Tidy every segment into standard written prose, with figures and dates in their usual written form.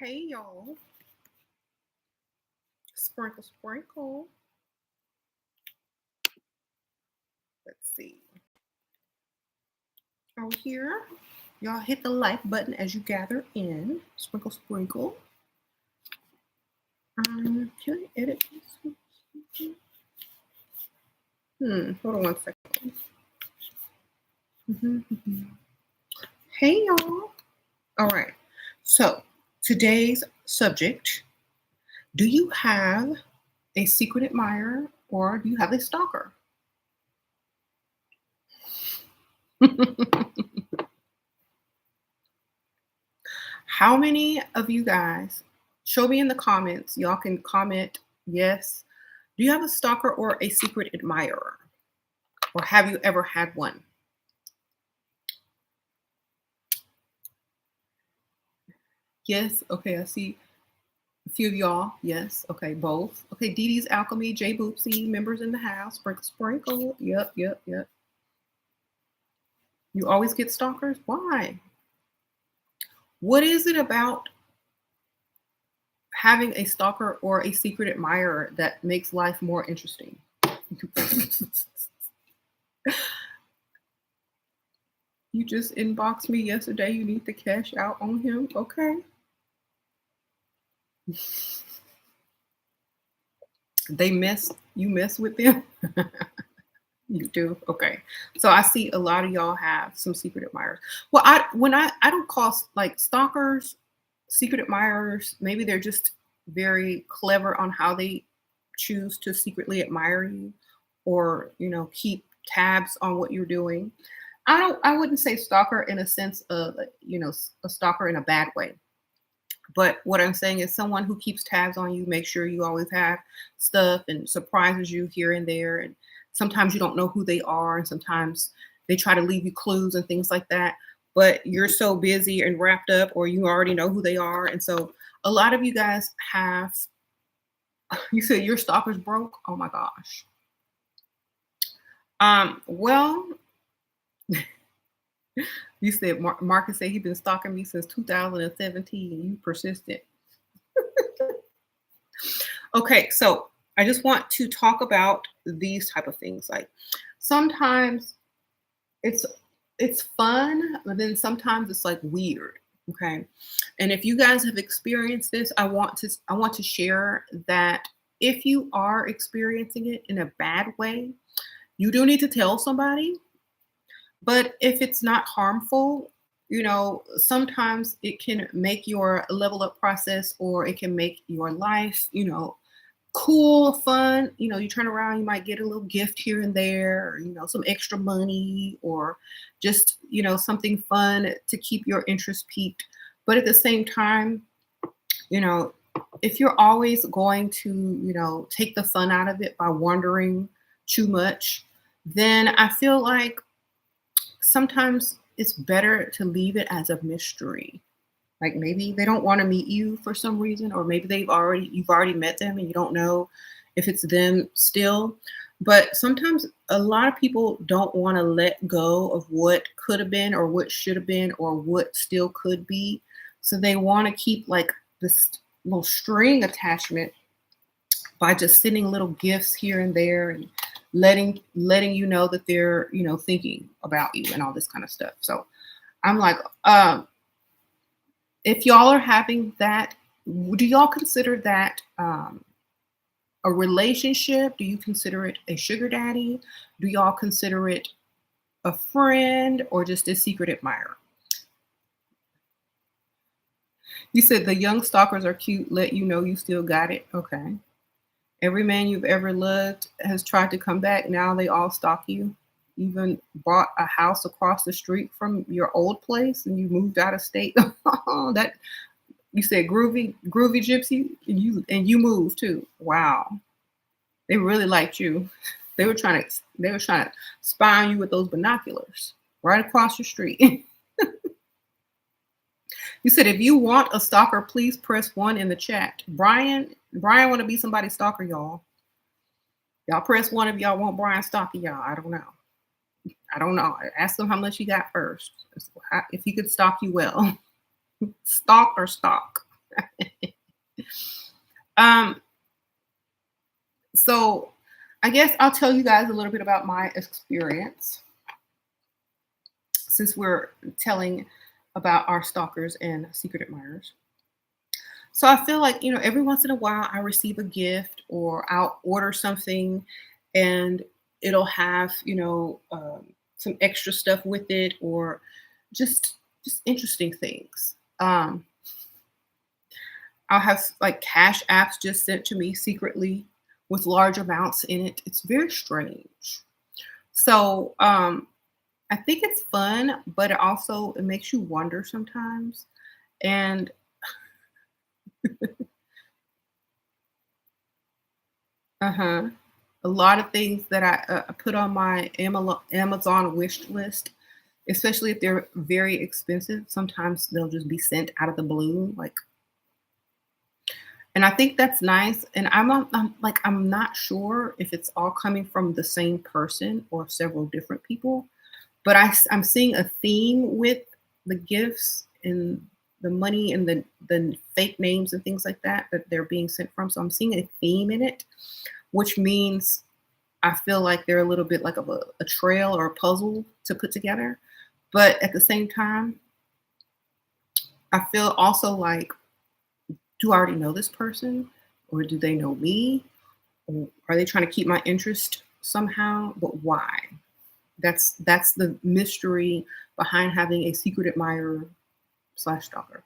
Hey y'all. Sprinkle, sprinkle. Let's see. Over here, y'all hit the like button as you gather in. Sprinkle, sprinkle. Can I edit this? Hold on one second. Hey y'all. All right. So today's subject: do you have a secret admirer or do you have a stalker? How many of you guys, show me in the comments, y'all can comment yes. Do you have a stalker or a secret admirer? Or have you ever had one? Yes, okay, I see a few of y'all. Yes, okay, both. Okay, Dee Dee's Alchemy, J Boopsy, members in the house, sprinkle, sprinkle. Yep. You always get stalkers? Why? What is it about having a stalker or a secret admirer that makes life more interesting? You just inboxed me yesterday. You need to cash out on him. Okay. You mess with them? You do? Okay. So I see a lot of y'all have some secret admirers. Well, I don't call like stalkers secret admirers. Maybe they're just very clever on how they choose to secretly admire you or, keep tabs on what you're doing. I wouldn't say stalker in a sense of, a stalker in a bad way. But what I'm saying is someone who keeps tabs on you, make sure you always have stuff and surprises you here and there. And sometimes you don't know who they are. And sometimes they try to leave you clues and things like that. But you're so busy and wrapped up, or you already know who they are. And so a lot of you guys have, you said your stalker's broke. Oh my gosh. Well, you said Marcus said he's been stalking me since 2017. You persistent. Okay, so I just want to talk about these type of things. Like sometimes it's fun, but then sometimes it's like weird. Okay. And if you guys have experienced this, I want to share that if you are experiencing it in a bad way, you do need to tell somebody. But if it's not harmful, sometimes it can make your level up process, or it can make your life, cool, fun. You turn around, you might get a little gift here and there, or, some extra money, or just, something fun to keep your interest peaked. But at the same time, if you're always going to, take the fun out of it by wondering too much, then I feel like sometimes it's better to leave it as a mystery. Like maybe they don't want to meet you for some reason, or maybe you've already met them and you don't know if it's them still. But sometimes a lot of people don't want to let go of what could have been, or what should have been, or what still could be. So they want to keep like this little string attachment by just sending little gifts here and there, and letting you know that they're, thinking about you and all this kind of stuff. So I'm like, if y'all are having that, do y'all consider that a relationship? Do you consider it a sugar daddy? Do y'all consider it a friend, or just a secret admirer? You said the young stalkers are cute, let you know you still got it. Okay. Every man you've ever loved has tried to come back. Now they all stalk you. Even bought a house across the street from your old place, and you moved out of state. That you said groovy gypsy, and you moved too. Wow, they really liked you. They were trying to spy on you with those binoculars right across your street. You said if you want a stalker, please press 1 in the chat. Brian want to be somebody's stalker, y'all. Y'all press 1 if y'all want Brian stalking y'all. I don't know. Ask him how much he got first. If he could stalk you well. Stalk or stalk. Um, so I guess I'll tell you guys a little bit about my experience since we're telling about our stalkers and secret admirers. So I feel like, every once in a while I receive a gift or I'll order something and it'll have, some extra stuff with it or just interesting things. I'll have like cash apps just sent to me secretly with large amounts in it. It's very strange. So I think it's fun, but it makes you wonder sometimes. And uh-huh. A lot of things that I put on my Amazon wish list, especially if they're very expensive. Sometimes they'll just be sent out of the blue, and I think that's nice. And I'm not sure if it's all coming from the same person or several different people, but I'm seeing a theme with the gifts and the money and the fake names and things like that they're being sent from. So I'm seeing a theme in it, which means I feel like they're a little bit like of a trail or a puzzle to put together. But at the same time, I feel also like, do I already know this person? Or do they know me? Or are they trying to keep my interest somehow? But why? That's the mystery behind having a secret admirer slash stalker.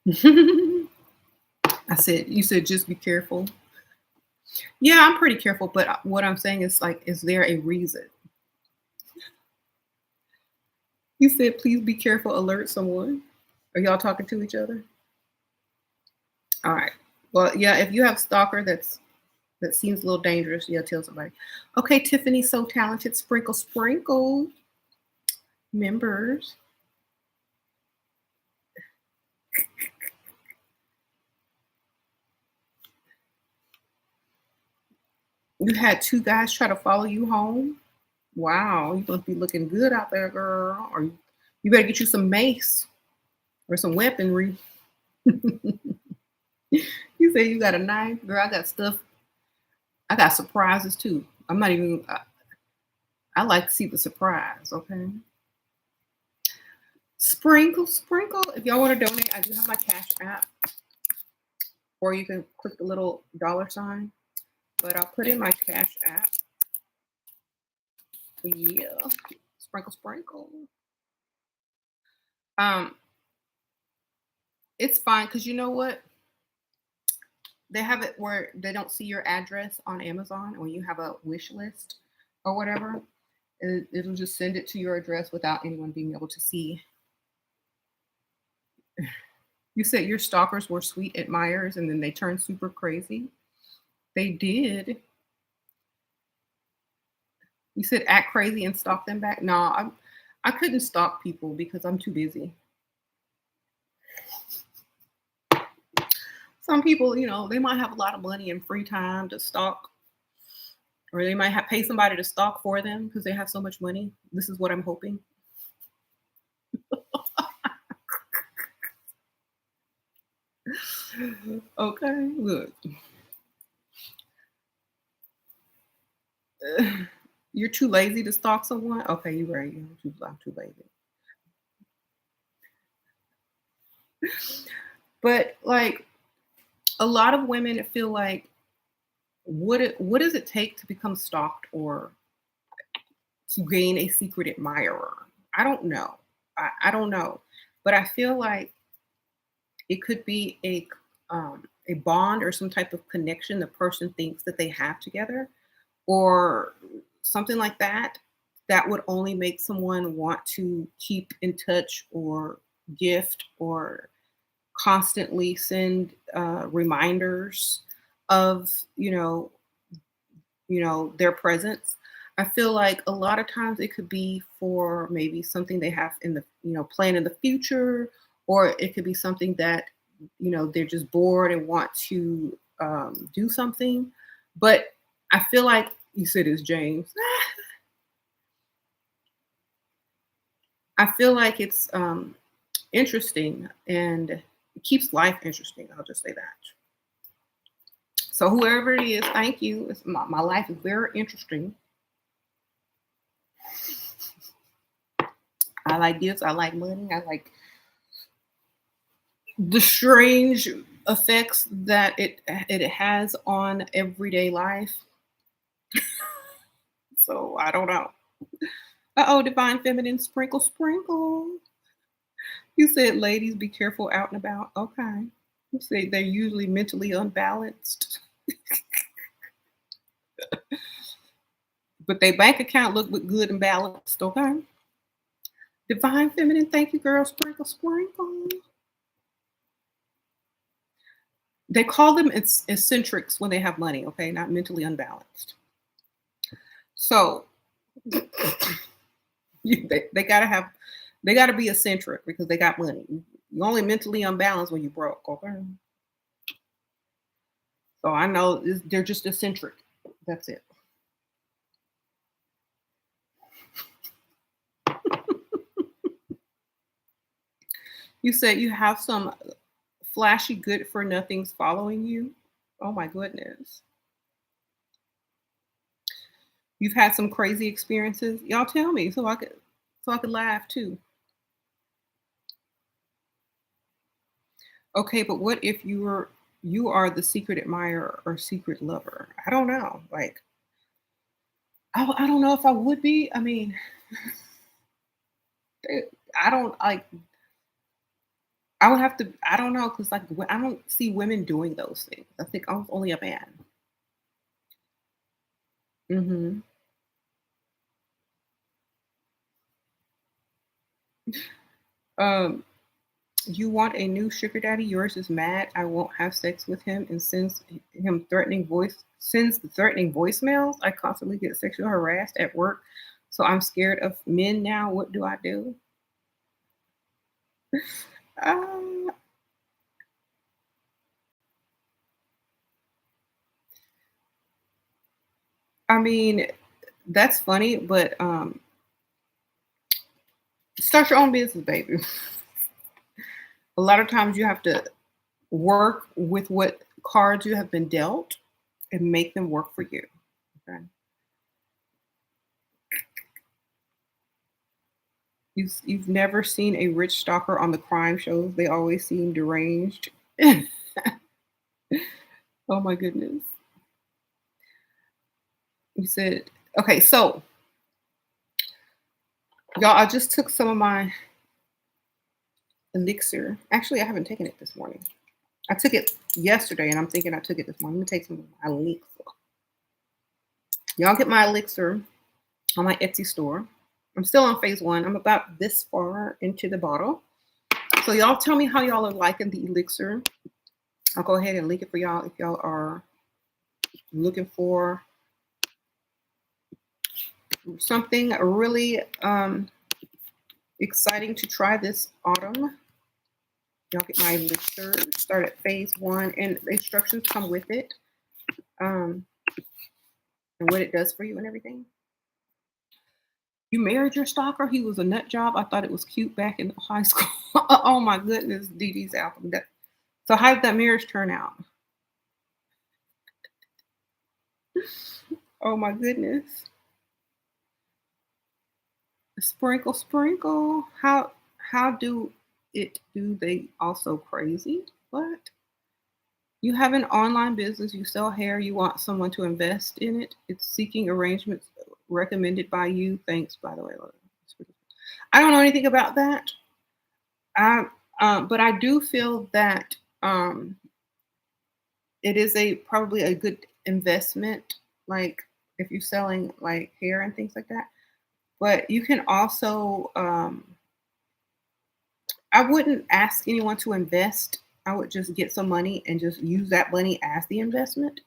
You said just be careful. Yeah, I'm pretty careful, but what I'm saying is like, is there a reason? You said please be careful, alert someone. Are y'all talking to each other? All right. Well, yeah, if you have stalker that seems a little dangerous, yeah, tell somebody. Okay, Tiffany's so talented. Sprinkle, sprinkle. Members. You had two guys try to follow you home. Wow, you must be looking good out there, girl. Or you better get you some mace or some weaponry. You say you got a knife, girl. I got stuff. I got surprises too. I'm not even. I like to see the surprise. Okay. Sprinkle, sprinkle. If y'all want to donate, I do have my Cash App, or you can click the little dollar sign. But I'll put in my Cash App. Yeah, sprinkle, sprinkle. Um, it's fine because you know what? They have it where they don't see your address on Amazon when you have a wish list or whatever. It'll just send it to your address without anyone being able to see. You said your stalkers were sweet admirers and then they turned super crazy. They did. You said act crazy and stalk them back. No, I couldn't stalk people because I'm too busy. Some people, they might have a lot of money and free time to stalk, or they might have pay somebody to stalk for them because they have so much money. This is what I'm hoping. Okay, look. You're too lazy to stalk someone? Okay, you're right. I'm too lazy. But like a lot of women feel like what does it take to become stalked or to gain a secret admirer? I don't know. I don't know. But I feel like it could be a bond or some type of connection the person thinks that they have together or something like that that would only make someone want to keep in touch or gift or constantly send reminders of their presence. I feel like a lot of times it could be for maybe something they have in the plan in the future, or it could be something that they're just bored and want to do something. But I feel like you said it's James. I feel like it's interesting and it keeps life interesting. I'll just say that. So whoever it is, thank you. My life is very interesting. I like gifts. I like money. I like the strange effects that it has on everyday life. So I don't know. Uh-oh, divine feminine sprinkle sprinkle. You said ladies be careful out and about. Okay. You say they're usually mentally unbalanced. But their bank account look good and balanced, okay? Divine feminine, thank you, girl. Sprinkle, sprinkle. They call them eccentrics when they have money, okay? Not mentally unbalanced. So they gotta be eccentric because they got money. You only mentally unbalanced when you broke, okay? So I know they're just eccentric. That's it. You said you have some flashy good for nothings following you. Oh my goodness. You've had some crazy experiences. Y'all tell me so I could laugh too. Okay, but what if you are the secret admirer or secret lover? I don't know. Like I don't know if I would be. I mean, I don't like. I would have to. I don't know because like I don't see women doing those things. I think I'm only a man. Hmm. Um, you want a new sugar daddy? Yours is mad. I won't have sex with him and sends the threatening voicemails. I constantly get sexually harassed at work, so I'm scared of men now. What do I do? Uh, I mean, that's funny, but start your own business, baby. A lot of times you have to work with what cards you have been dealt and make them work for you. Okay. You've never seen a rich stalker on the crime shows. They always seem deranged. Oh my goodness. You said okay, so y'all, I just took some of my elixir. Actually, I haven't taken it this morning. I took it yesterday and I'm thinking I took it this morning. Let me take some of my elixir. Y'all get my elixir on my Etsy store. I'm still on phase one. I'm about this far into the bottle. So y'all tell me how y'all are liking the elixir. I'll go ahead and link it for y'all if y'all are looking for something really exciting to try this autumn. Y'all get my elixir. Start at phase one, and the instructions come with it, um, and what it does for you and everything. You married your stalker? He was a nut job. I thought it was cute back in high school. Oh my goodness, Dee Dee's album. So how did that marriage turn out? Oh my goodness. Sprinkle, sprinkle. How do they also crazy? What? You have an online business, you sell hair, you want someone to invest in it. It's seeking arrangements recommended by you. Thanks, by the way. I don't know anything about that. I but I do feel that it is a probably a good investment, like if you're selling like hair and things like that. But you can also I wouldn't ask anyone to invest. I would just get some money and just use that money as the investment.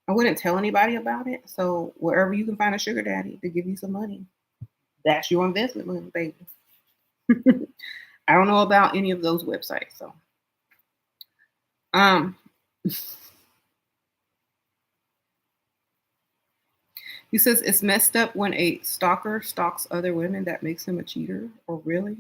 I wouldn't tell anybody about it. So wherever you can find a sugar daddy to give you some money, that's your investment money, baby. I don't know about any of those websites. So um he says it's messed up when a stalker stalks other women that makes him a cheater. Or really?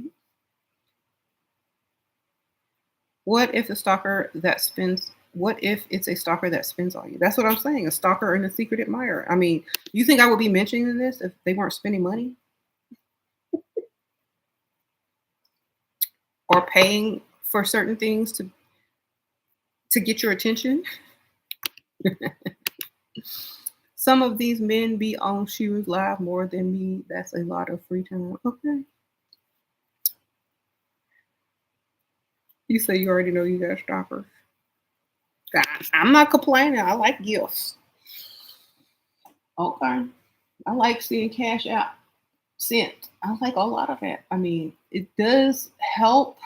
What if the stalker that spends what if it's a stalker that spends on you? That's what I'm saying, a stalker and a secret admirer. I mean, you think I would be mentioning this if they weren't spending money or paying for certain things to get your attention? Some of these men be on Shoes Live more than me. That's a lot of free time. Okay. You say you already know you got stalkers. I'm not complaining. I like gifts. Okay. I like seeing cash out sent. I like a lot of that. I mean, it does help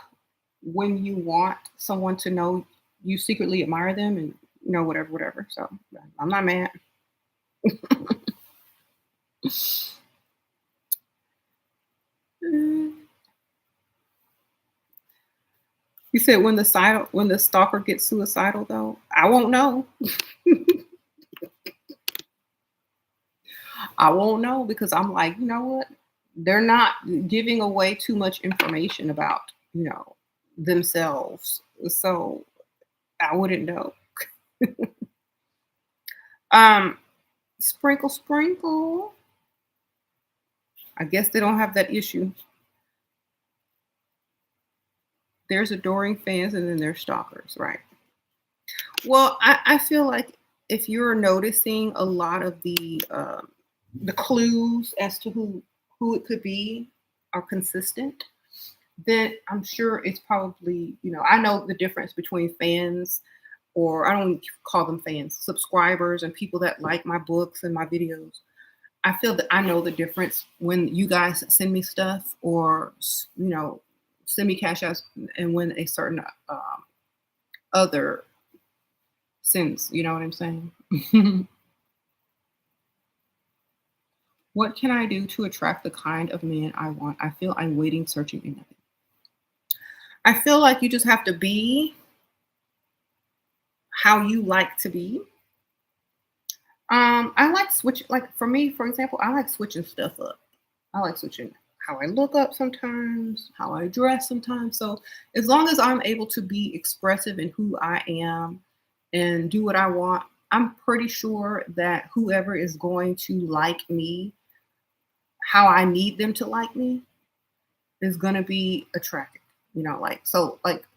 when you want someone to know you secretly admire them and whatever, whatever. So I'm not mad. Mm. You said when the stalker gets suicidal though, I won't know. I won't know because I'm like, you know what? They're not giving away too much information about, themselves. So I wouldn't know. Um, sprinkle, sprinkle. I guess they don't have that issue. There's adoring fans and then there's stalkers, right? Well, I feel like if you're noticing a lot of the clues as to who it could be are consistent, then I'm sure it's probably, I know the difference between fans, or I don't call them fans, subscribers and people that like my books and my videos. I feel that I know the difference when you guys send me stuff or, send me cash outs and when a certain other sends, you know what I'm saying? What can I do to attract the kind of man I want? I feel I'm waiting, searching, and nothing. I feel like you just have to be how you like to be. I like like for me, for example, I like switching stuff up. I like switching how I look up sometimes, how I dress sometimes. So as long as I'm able to be expressive in who I am and do what I want, I'm pretty sure that whoever is going to like me, how I need them to like me, is going to be attractive. Like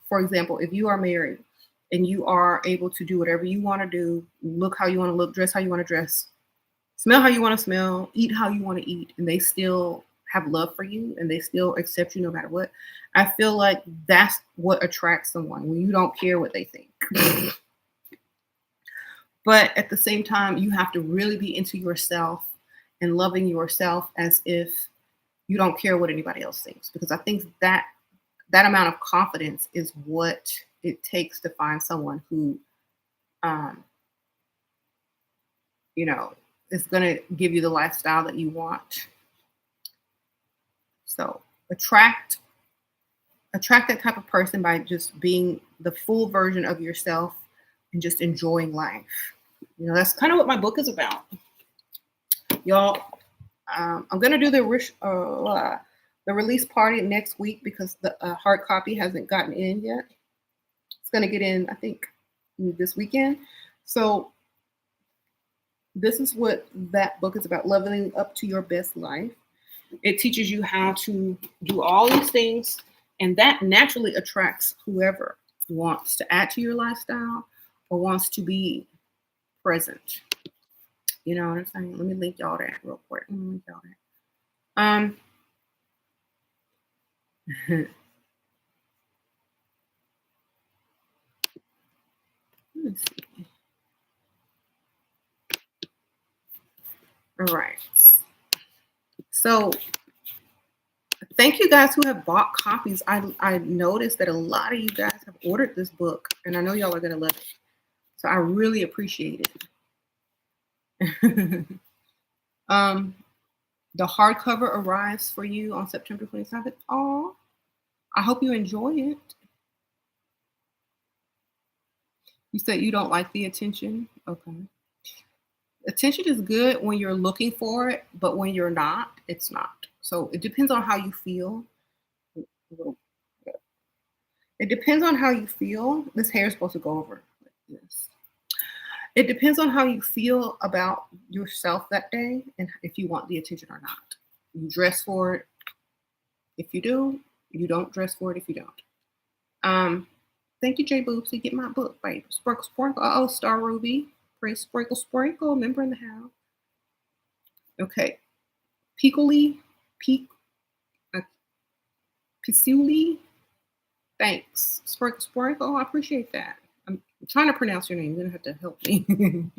for example, if you are married and you are able to do whatever you want to do, look how you want to look, dress how you want to dress, smell how you want to smell, eat how you want to eat, and they still have love for you and they still accept you no matter what. I feel like that's what attracts someone when you don't care what they think. But at the same time, you have to really be into yourself and loving yourself as if you don't care what anybody else thinks. Because I think that amount of confidence is what it takes to find someone who, um, you know, is going to give you the lifestyle that you want. So attract that type of person by just being the full version of yourself and just enjoying life. That's kind of what my book is about, y'all. I'm gonna do the release party next week because the hard copy hasn't gotten in yet. It's gonna get in, I think, this weekend. So this is what that book is about: leveling up to your best life. It teaches you how to do all these things, and that naturally attracts whoever wants to add to your lifestyle or wants to be present. You know what I'm saying? Let me link y'all that real quick. Let me link y'all that. Let me see. All right. So thank you guys who have bought copies. I noticed that a lot of you guys have ordered this book, and I know y'all are gonna love it. So I really appreciate it. um, the hardcover arrives for you on September 27th. Oh, I hope you enjoy it. You said you don't like the attention. Okay. Attention is good when you're looking for it, but when you're not, it's not. So it depends on how you feel. It depends on how you feel. This hair is supposed to go over like this. It depends on how you feel about yourself that day and if you want the attention or not. You dress for it if you do. You don't dress for it if you don't. Um, Thank you, J Boobs. You get my book, babe. Sprinkle, sprinkle. Oh, Star Ruby. Praise, sprinkle, sprinkle. Member in the house. Okay. Piccoli, Peak, uh, Pisuli. Thanks. Sprinkle, sprinkle. I appreciate that. I'm trying to pronounce your name. You're gonna have to help me.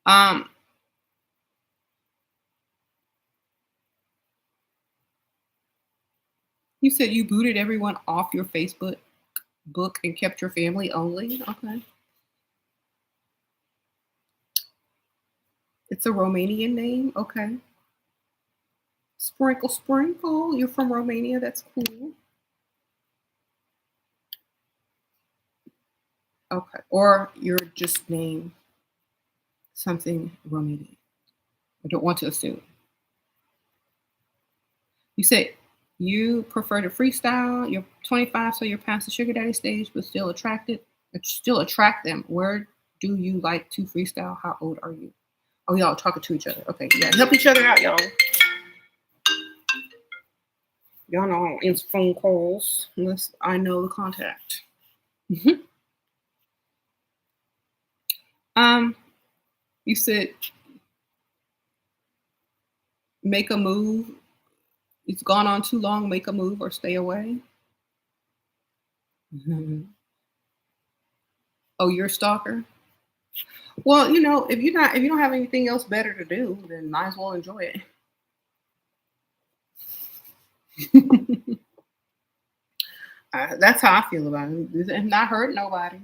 um, you said you booted everyone off your Facebook book and kept your family only. Okay. It's a Romanian name. Okay. Sprinkle, sprinkle. You're from Romania. That's cool. Okay. Or you're just named something Romanian. I don't want to assume. You said you prefer to freestyle. You're 25, so you're past the sugar daddy stage, but still attract them. Where do you like to freestyle? How old are you? Oh, y'all talking to each other. Okay, yeah, help each other out, y'all. Y'all know I don't answer phone calls unless I know the contact. Mhm. Um, you said make a move. It's gone on too long. Make a move or stay away. Mhm. Oh, you're a stalker. Well, if you don't have anything else better to do, then might as well enjoy it. That's how I feel about it. It's not hurt nobody.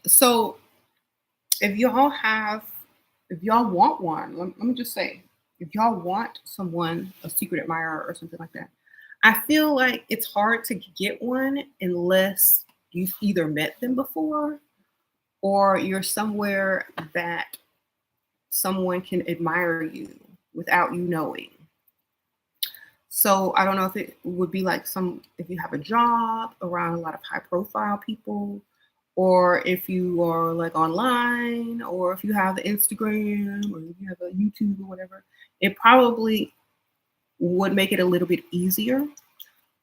So if y'all have, if y'all want one, let me just say, if y'all want someone, a secret admirer or something like that, I feel like it's hard to get one unless you've either met them before or you're somewhere that someone can admire you without you knowing. So I don't know if it would be like if you have a job around a lot of high profile people, or if you are like online, or if you have Instagram, or if you have a YouTube or whatever, it probably would make it a little bit easier.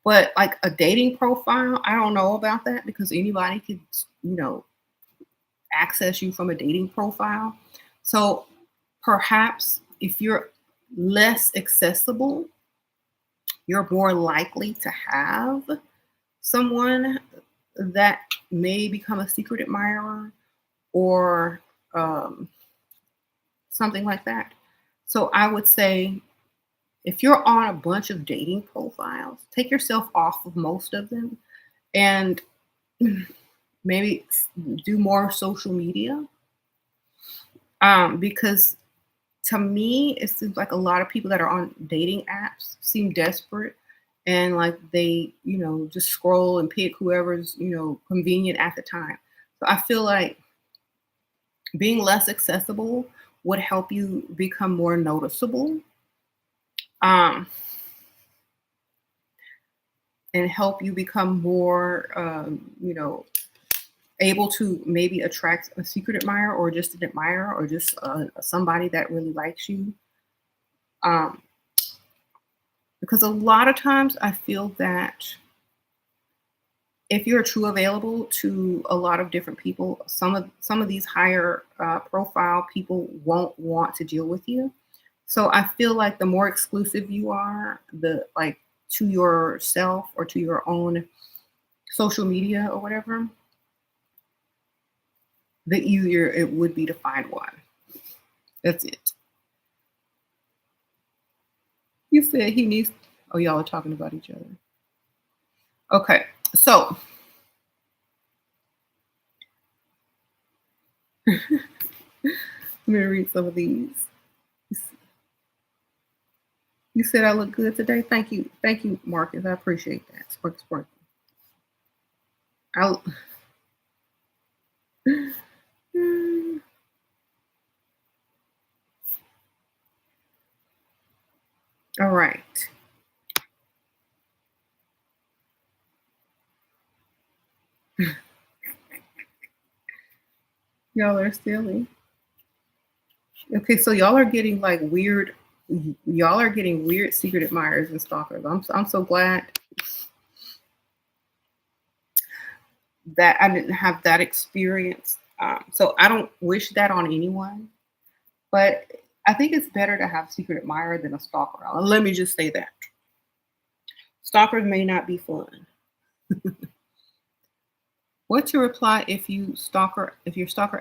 But like a dating profile, I don't know about that because anybody could, you know, access you from a dating profile. So perhaps if you're less accessible, you're more likely to have someone that may become a secret admirer or um, something like that. So I would say if you're on a bunch of dating profiles, take yourself off of most of them and maybe do more social media. Because to me, it seems like a lot of people that are on dating apps seem desperate and like they, just scroll and pick whoever's, convenient at the time. So I feel like being less accessible would help you become more noticeable, um, and help you become more, able to maybe attract a secret admirer or just an admirer or just somebody that really likes you. Um, because a lot of times I feel that if you're true available to a lot of different people, some of these higher profile people won't want to deal with you. So I feel like the more exclusive you are, the like to yourself or to your own social media or whatever, the easier it would be to find one. That's it. You said he needs. Oh, y'all are talking about each other. Okay, so let me read some of these. You said I look good today. Thank you, Marcus. I appreciate that. Spark, spark. I All right. Y'all are silly. Okay, so y'all are getting like weird. Y'all are getting weird secret admirers and stalkers. I'm so glad that I didn't have that experience. So I don't wish that on anyone. But I think it's better to have secret admirer than a stalker. Let me just say that stalkers may not be fun. What to reply if your stalker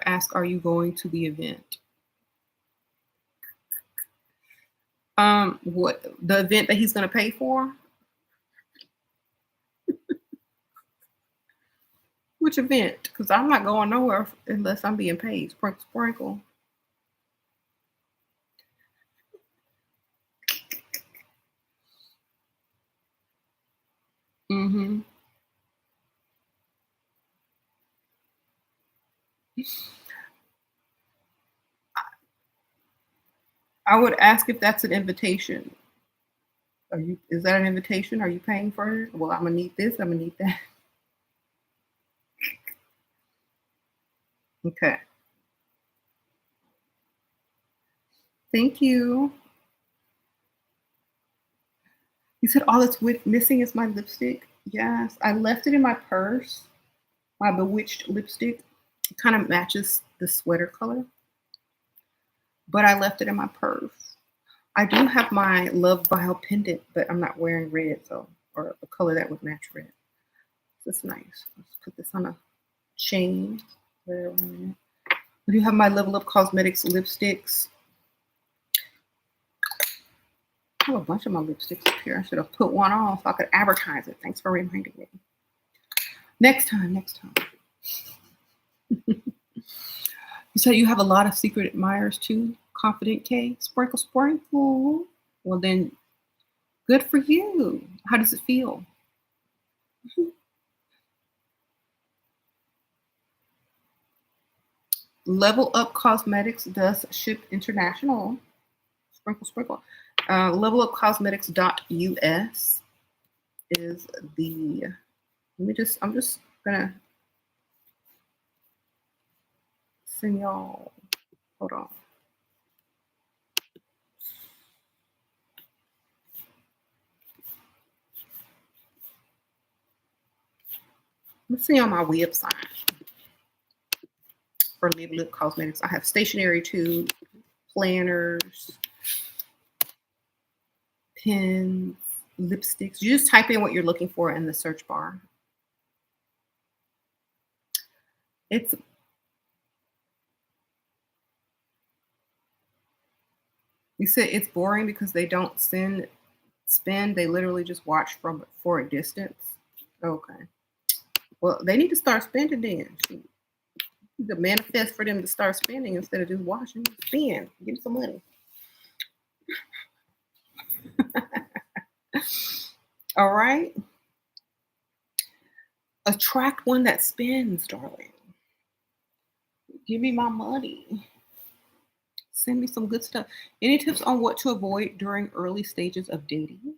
asks, "Are you going to the event?" What the event that he's going to pay for? Which event? Because I'm not going nowhere unless I'm being paid. Sprinkle, sprinkle. Hmm. I would ask if that's an invitation. Are you? Is that an invitation? Are you paying for it? Well, I'm gonna need this. I'm gonna need that. Okay. Thank you. You said all that's missing is my lipstick. Yes, I left it in my purse. My bewitched lipstick. It kind of matches the sweater color, but I left it in my purse. I do have my Love Vial pendant, but I'm not wearing red, so or a color that would match red. That's nice. Let's put this on a chain. There, I do have my Level Up Cosmetics lipsticks. I have a bunch of my lipsticks up here. I should have put one on so I could advertise it. Thanks for reminding me. Next time, next time. You said you have a lot of secret admirers too. Confident K. Sprinkle, sprinkle. Well, then, good for you. How does it feel? Level Up Cosmetics does ship international. Sprinkle, sprinkle. Levelupcosmetics.us is the. I'm just gonna send y'all. Hold on. Let's see on my website for Level Up Cosmetics. I have stationery too, planners, pens, lipsticks. You just type in what you're looking for in the search bar. It's You said it's boring because they don't spin. They literally just watch from for a distance. Okay. Well, they need to start spending then. Shoot. You could manifest for them to start spending instead of just watching. Spend. Give them some money. All right. Attract one that spends, darling. Give me my money. Send me some good stuff. Any tips on what to avoid during early stages of dating?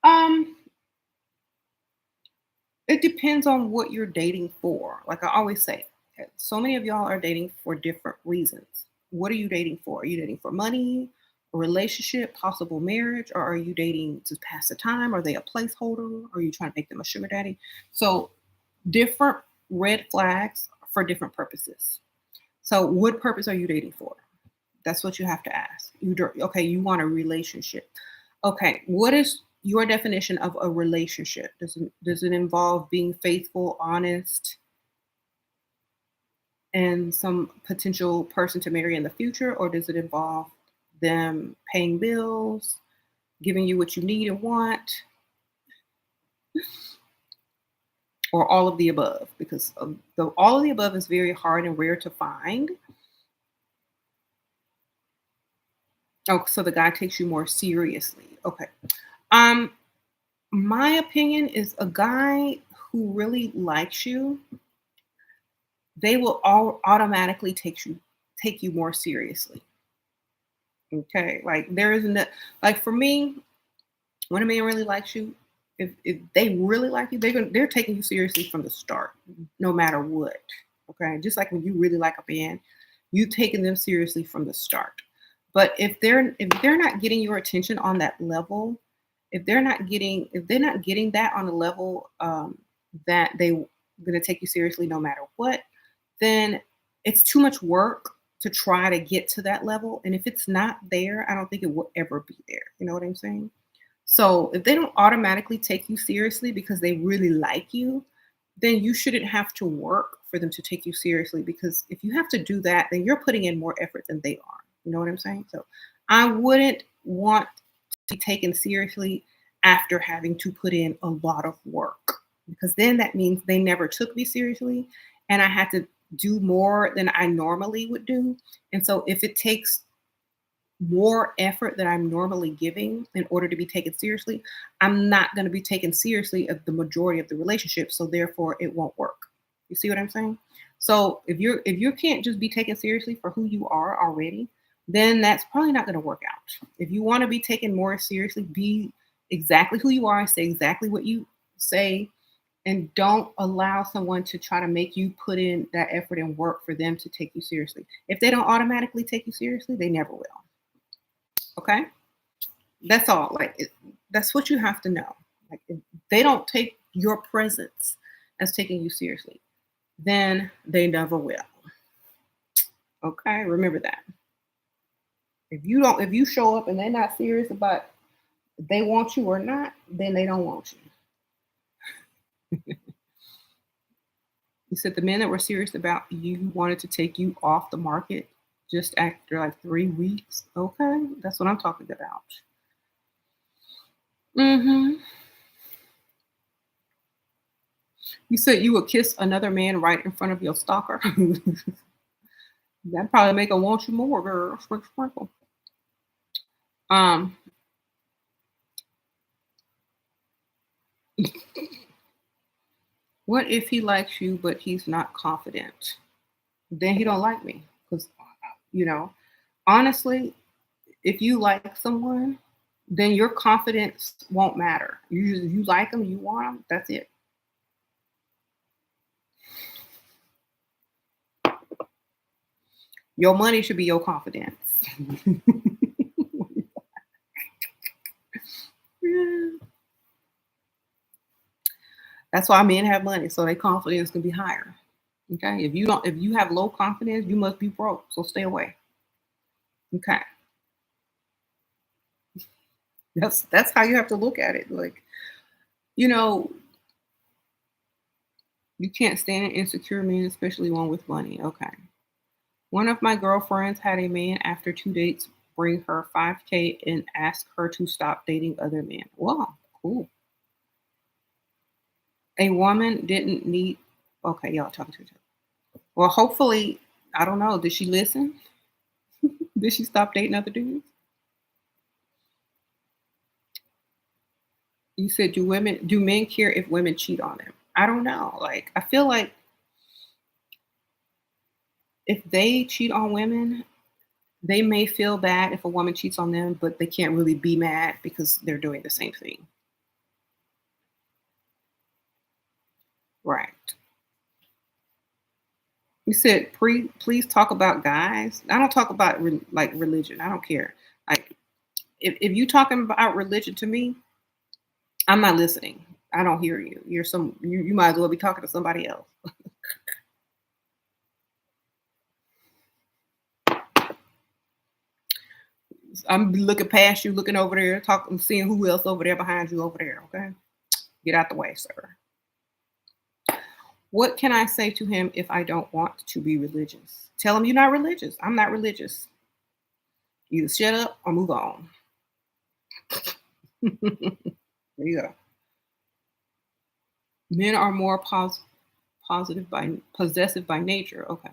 Um, it depends on what you're dating for. Like I always say, so many of y'all are dating for different reasons. What are you dating for? Are you dating for money, a relationship, possible marriage, or are you dating to pass the time? Are they a placeholder? Are you trying to make them a sugar daddy? So different red flags for different purposes. So what purpose are you dating for? That's what you have to ask. Okay, you want a relationship. Okay, what is your definition of a relationship? Does it involve being faithful, honest, and some potential person to marry in the future, or does it involve them paying bills, giving you what you need and want, or all of the above? Because all of the above is very hard and rare to find. Oh, so the guy takes you more seriously. Okay. Um, my opinion is a guy who really likes you, they will all automatically take you more seriously. Okay. Like there isn't that like for me, When a man really likes you, if they really like you, they're taking you seriously from the start, no matter what. Okay, just like when you really like a man, you taking them seriously from the start. But if they're not getting your attention on that level, if they're not getting that on a level that they going to take you seriously no matter what, then it's too much work to try to get to that level. And if it's not there, I don't think it will ever be there. You know what I'm saying? So if they don't automatically take you seriously because they really like you, then you shouldn't have to work for them to take you seriously, because if you have to do that, then you're putting in more effort than they are. You know what I'm saying? So I wouldn't want to be taken seriously after having to put in a lot of work, because then that means they never took me seriously and I had to do more than I normally would do. And so if it takes more effort that I'm normally giving in order to be taken seriously, I'm not going to be taken seriously of the majority of the relationship. So therefore it won't work. You see what I'm saying? So if you can't just be taken seriously for who you are already, then that's probably not going to work out. If you want to be taken more seriously, be exactly who you are, say exactly what you say, and don't allow someone to try to make you put in that effort and work for them to take you seriously. If they don't automatically take you seriously, they never will. Okay, that's all. That's what you have to know. Like, if they don't take your presence as taking you seriously, then they never will. Okay, remember that. If you show up and they're not serious about if they want you or not, then they don't want you. You said the men that were serious about you wanted to take you off the market just after like 3 weeks. Okay, that's what I'm talking about. Hmm. You said you would kiss another man right in front of your stalker. That probably make her want you more, girl. Sprinkle, sprinkle. Um, what if he likes you but he's not confident? Then he don't like me because you know, honestly, if you like someone, then your confidence won't matter. You like them, you want them. That's it. Your money should be your confidence. That's why men have money, so their confidence can be higher. Okay. If you have low confidence, you must be broke. So stay away. Okay. That's how you have to look at it. Like, you know, you can't stand an insecure man, especially one with money. Okay. One of my girlfriends had a man after 2 dates bring her 5K and ask her to stop dating other men. Wow, cool. A woman didn't need okay, y'all talking to each other. Well, hopefully, I don't know. Did she listen? Did she stop dating other dudes? You said do men care if women cheat on them? I don't know. Like I feel like if they cheat on women, they may feel bad if a woman cheats on them, but they can't really be mad because they're doing the same thing. Right. You said please talk about guys. I don't talk about like religion. I don't care. Like if you talking about religion to me, I'm not listening. I don't hear you. You might as well be talking to somebody else. I'm looking past you, looking over there, talking, seeing who else over there behind you over there. Okay, get out the way, sir. What can I say to him if I don't want to be religious? Tell him you're not religious. I'm not religious. Either shut up or move on. There you go. Men are more positive by possessive by nature. Okay.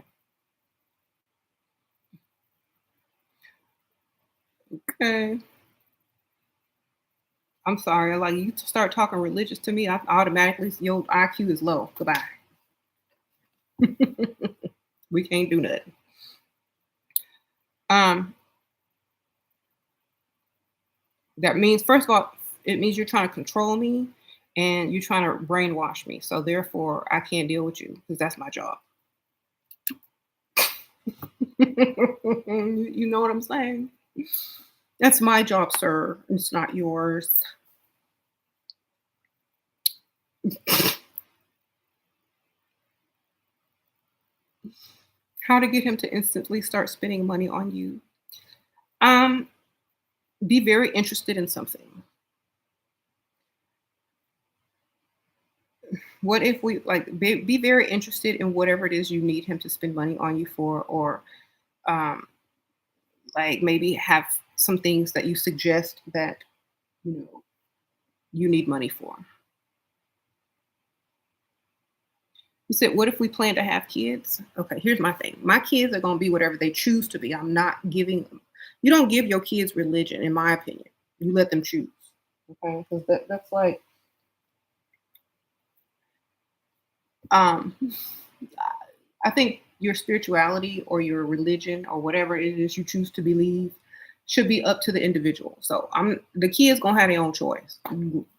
Okay. I'm sorry. Like you start talking religious to me, I automatically your IQ is low. Goodbye. We can't do nothing. Um, that means first of all, it means you're trying to control me and you're trying to brainwash me. So therefore, I can't deal with you because that's my job. You know what I'm saying? That's my job, sir. It's not yours. How to get him to instantly start spending money on you? Um, be very interested in something. What if we like be very interested in whatever it is you need him to spend money on you for, or um, like maybe have some things that you suggest that you know you need money for. You said, what if we plan to have kids? Okay, here's my thing. My kids are going to be whatever they choose to be. I'm not giving them, you don't give your kids religion, in my opinion. You let them choose. Okay, because that's like, um, I think your spirituality or your religion or whatever it is you choose to believe should be up to the individual. So the kids gonna have their own choice.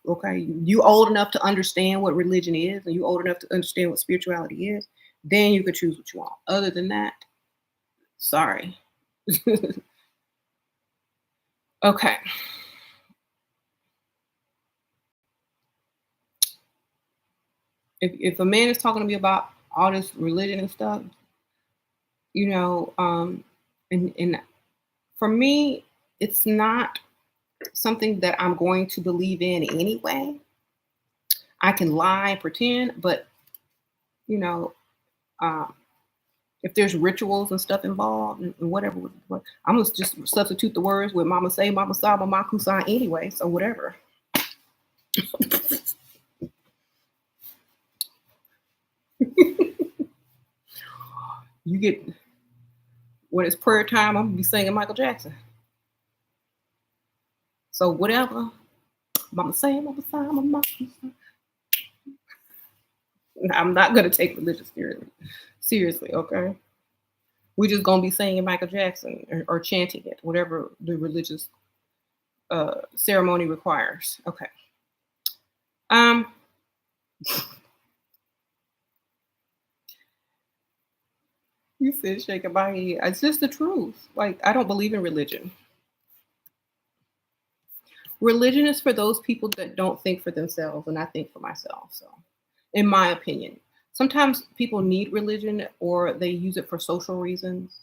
Okay, you old enough to understand what religion is, and you old enough to understand what spirituality is. Then you could choose what you want. Other than that, sorry. Okay, if a man is talking to me about all this religion and stuff, you know, and for me, it's not something that I'm going to believe in anyway. I can lie and pretend, but you know, um, if there's rituals and stuff involved and whatever, I'm gonna just substitute the words with Mama say, Mama saw, Mama kusan anyway. So whatever. You get when it's prayer time, I'm gonna be singing Michael Jackson. So whatever. Mama say, Mama saw, Mama kusan. I'm not gonna take religion seriously. Seriously, okay. We're just gonna be singing Michael Jackson or chanting it, whatever the religious ceremony requires. Okay. Um, you said shaking my head. It's just the truth. Like I don't believe in religion. Religion is for those people that don't think for themselves, and I think for myself. So, in my opinion, sometimes people need religion, or they use it for social reasons,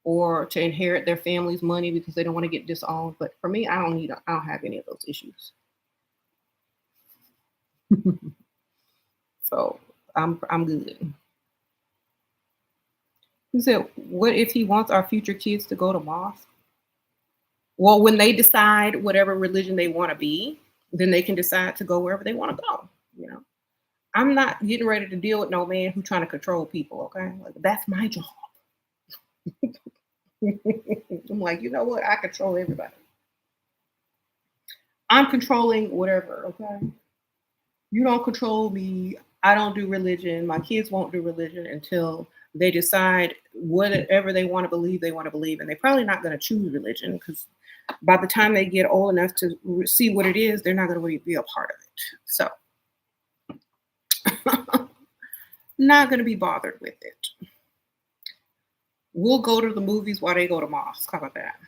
or to inherit their family's money because they don't want to get disowned. But for me, I don't need. I don't have any of those issues. So I'm good. He said, "What if he wants our future kids to go to mosque?" Well, when they decide whatever religion they want to be, then they can decide to go wherever they want to go. You know, I'm not getting ready to deal with no man who's trying to control people. Okay, like that's my job. I'm like, you know what? I control everybody. I'm controlling whatever. Okay, you don't control me. I don't do religion. My kids won't do religion until they decide whatever they want to believe. They want to believe, and they're probably not going to choose religion because by the time they get old enough to see what it is, they're not going to really be a part of it. So, not going to be bothered with it. We'll go to the movies while they go to mosque. How about that?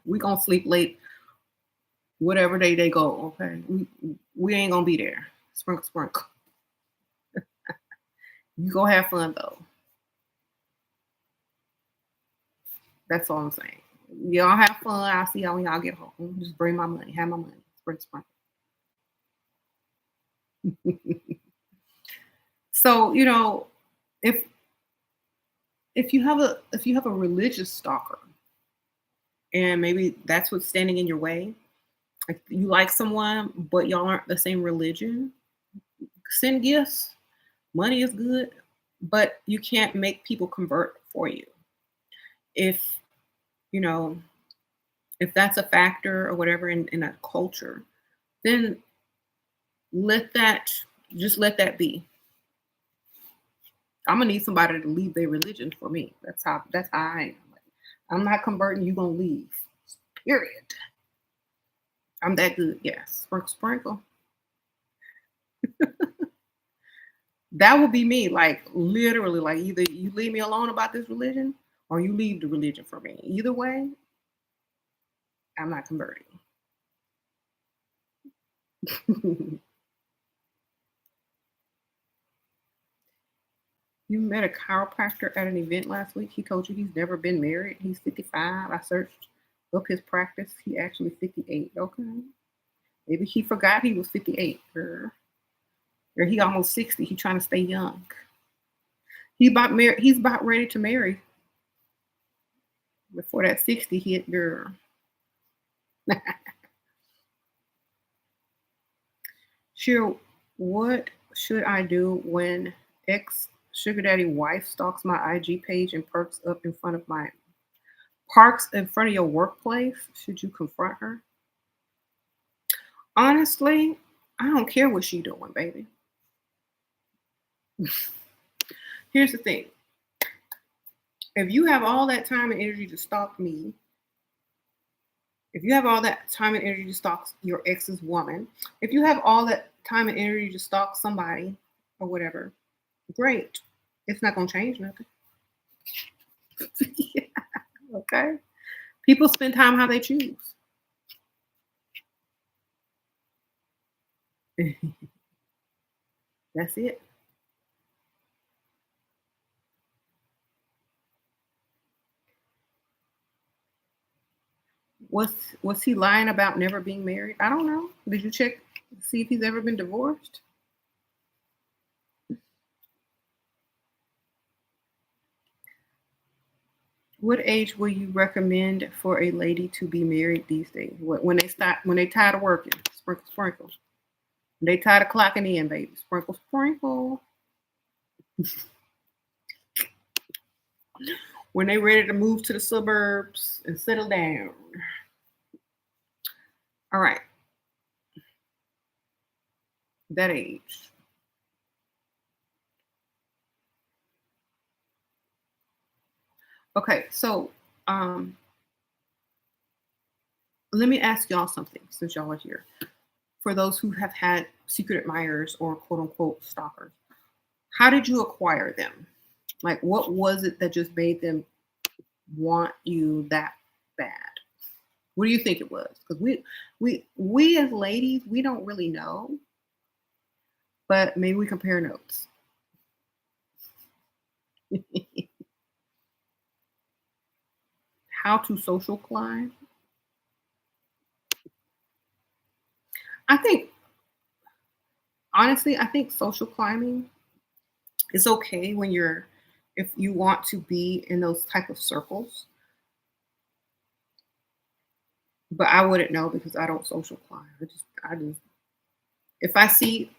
We gonna sleep late, whatever day they go. Okay, we ain't gonna be there. Sprinkle, sprinkle. You go have fun though. That's all I'm saying. Y'all have fun. I'll see y'all when y'all get home. Just bring my money. Have my money. Sprinkle, sprinkle. So if if you have a religious stalker, and maybe that's what's standing in your way, like you like someone, but y'all aren't the same religion, send gifts. Money is good, but you can't make people convert for you. If you know, if that's a factor or whatever in a culture, then let that let that be. I'm gonna need somebody to leave their religion for me. That's how I am. Like, I'm not converting. You gonna leave? Period. I'm that good. Yes. Sprinkle, sprinkle. That would be me. Like literally, like either you leave me alone about this religion or you leave the religion for me. Either way, I'm not converting. You met a chiropractor at an event last week. He told you he's never been married. He's 55. I searched up his practice. He actually 58. Okay. Maybe he forgot he was 58. Or he almost 60. He trying to stay young. He's about ready to marry before that 60 hit, girl. Sure, what should I do when ex sugar daddy wife stalks my IG page and parks in front of your workplace? Should you confront her? Honestly, I don't care what she doing, baby. Here's the thing. If you have all that time and energy to stalk me, if you have all that time and energy to stalk your ex's woman, if you have all that time and energy to stalk somebody or whatever, great. It's not gonna change nothing. Yeah, okay. People spend time how they choose. That's it. Was was he lying about never being married? I don't know. Did you check see if he's ever been divorced? What age will you recommend for a lady to be married these days? When they tired of working? Sprinkle, sprinkle. They tired of clocking in, baby. Sprinkle, sprinkle. When they ready to move to the suburbs and settle down. All right, that age. Okay, so um, let me ask y'all something since y'all are here. For those who have had secret admirers or quote unquote stalkers, how did you acquire them? Like, what was it that just made them want you that bad? What do you think it was? Because we as ladies, we don't really know, but maybe we compare notes. How to social climb? I think honestly, I think social climbing is okay when you're if you want to be in those type of circles, but I wouldn't know because I don't social climb. I just if I see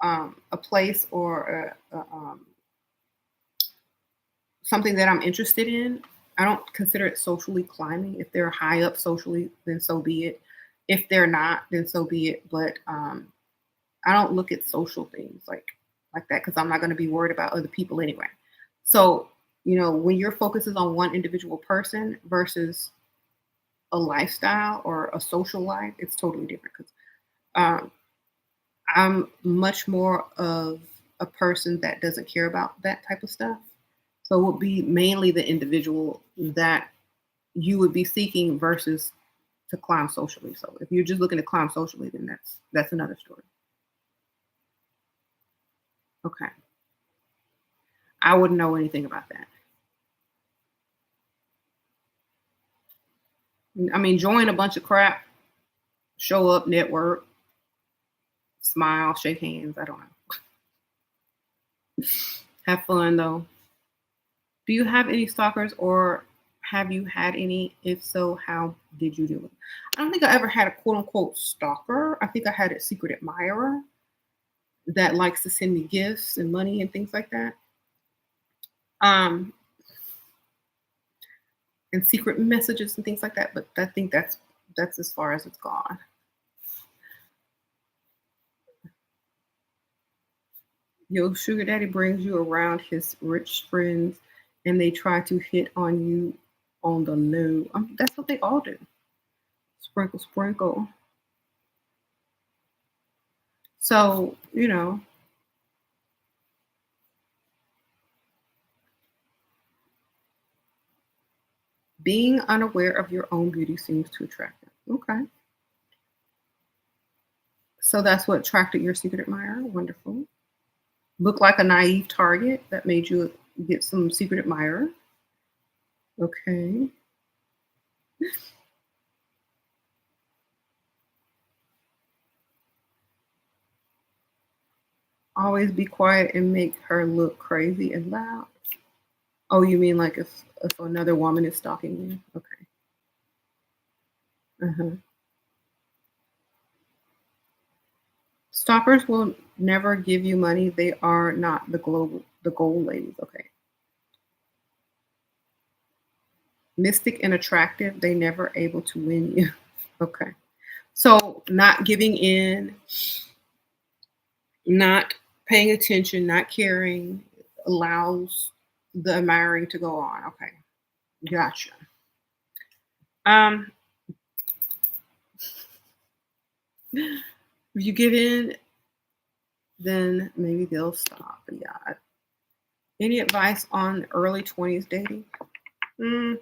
a place or something that I'm interested in, I don't consider it socially climbing. If they're high up socially, then so be it. If they're not, then so be it. But I don't look at social things like that because I'm not going to be worried about other people anyway. So when your focus is on one individual person versus a lifestyle or a social life, it's totally different. Because um, I'm much more of a person that doesn't care about that type of stuff. So it would be mainly the individual that you would be seeking versus to climb socially. So if you're just looking to climb socially, then that's another story. Okay. I wouldn't know anything about that. I mean, join a bunch of crap, show up, network, smile, shake hands. I don't know. Have fun though. Do you have any stalkers or have you had any? If so, how did you do it? I don't think I ever had a quote unquote stalker. I think I had a secret admirer that likes to send me gifts and money and things like that. Um, and secret messages and things like that. But I think that's as far as it's gone. Your sugar daddy brings you around his rich friends and they try to hit on you on the low. That's what they all do. Sprinkle, sprinkle. So, being unaware of your own beauty seems to attract them. Okay. So that's what attracted your secret admirer. Wonderful. Look like a naive target that made you get some secret admirer. Okay. Always be quiet and make her look crazy and loud. Oh, you mean like if another woman is stalking you? Okay. Uh-huh. Stalkers will never give you money. They are not the gold ladies. Okay. Mystic and attractive. They never able to win you. Okay. So not giving in, not paying attention, not caring allows the admiring to go on. Okay. Gotcha. Um, if you give in, then maybe they'll stop. But yeah. Any advice on early 20s dating? Mm,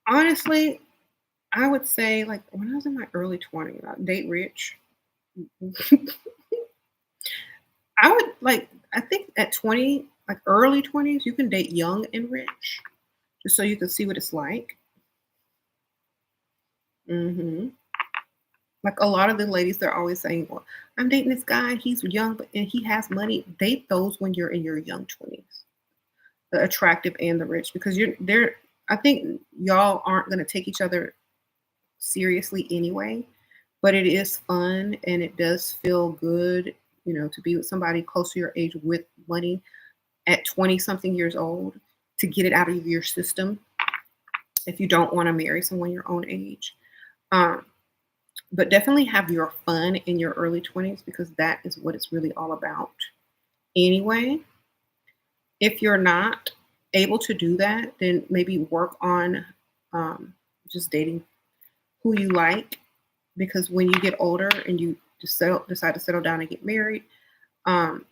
honestly, I would say like when I was in my early 20s, date rich. I would like I think at 20, like early 20s, you can date young and rich just so you can see what it's like. Hmm. Like a lot of the ladies, they're always saying, "Well, I'm dating this guy. He's young, but and he has money." Date those when you're in your young 20s, the attractive and the rich, because you're there. I think y'all aren't going to take each other seriously anyway, but it is fun and it does feel good, to be with somebody close to your age with money at 20 something years old to get it out of your system if you don't want to marry someone your own age. Um, but definitely have your fun in your early 20s because that is what it's really all about. Anyway, if you're not able to do that, then maybe work on just dating who you like because when you get older and you decide to settle down and get married, then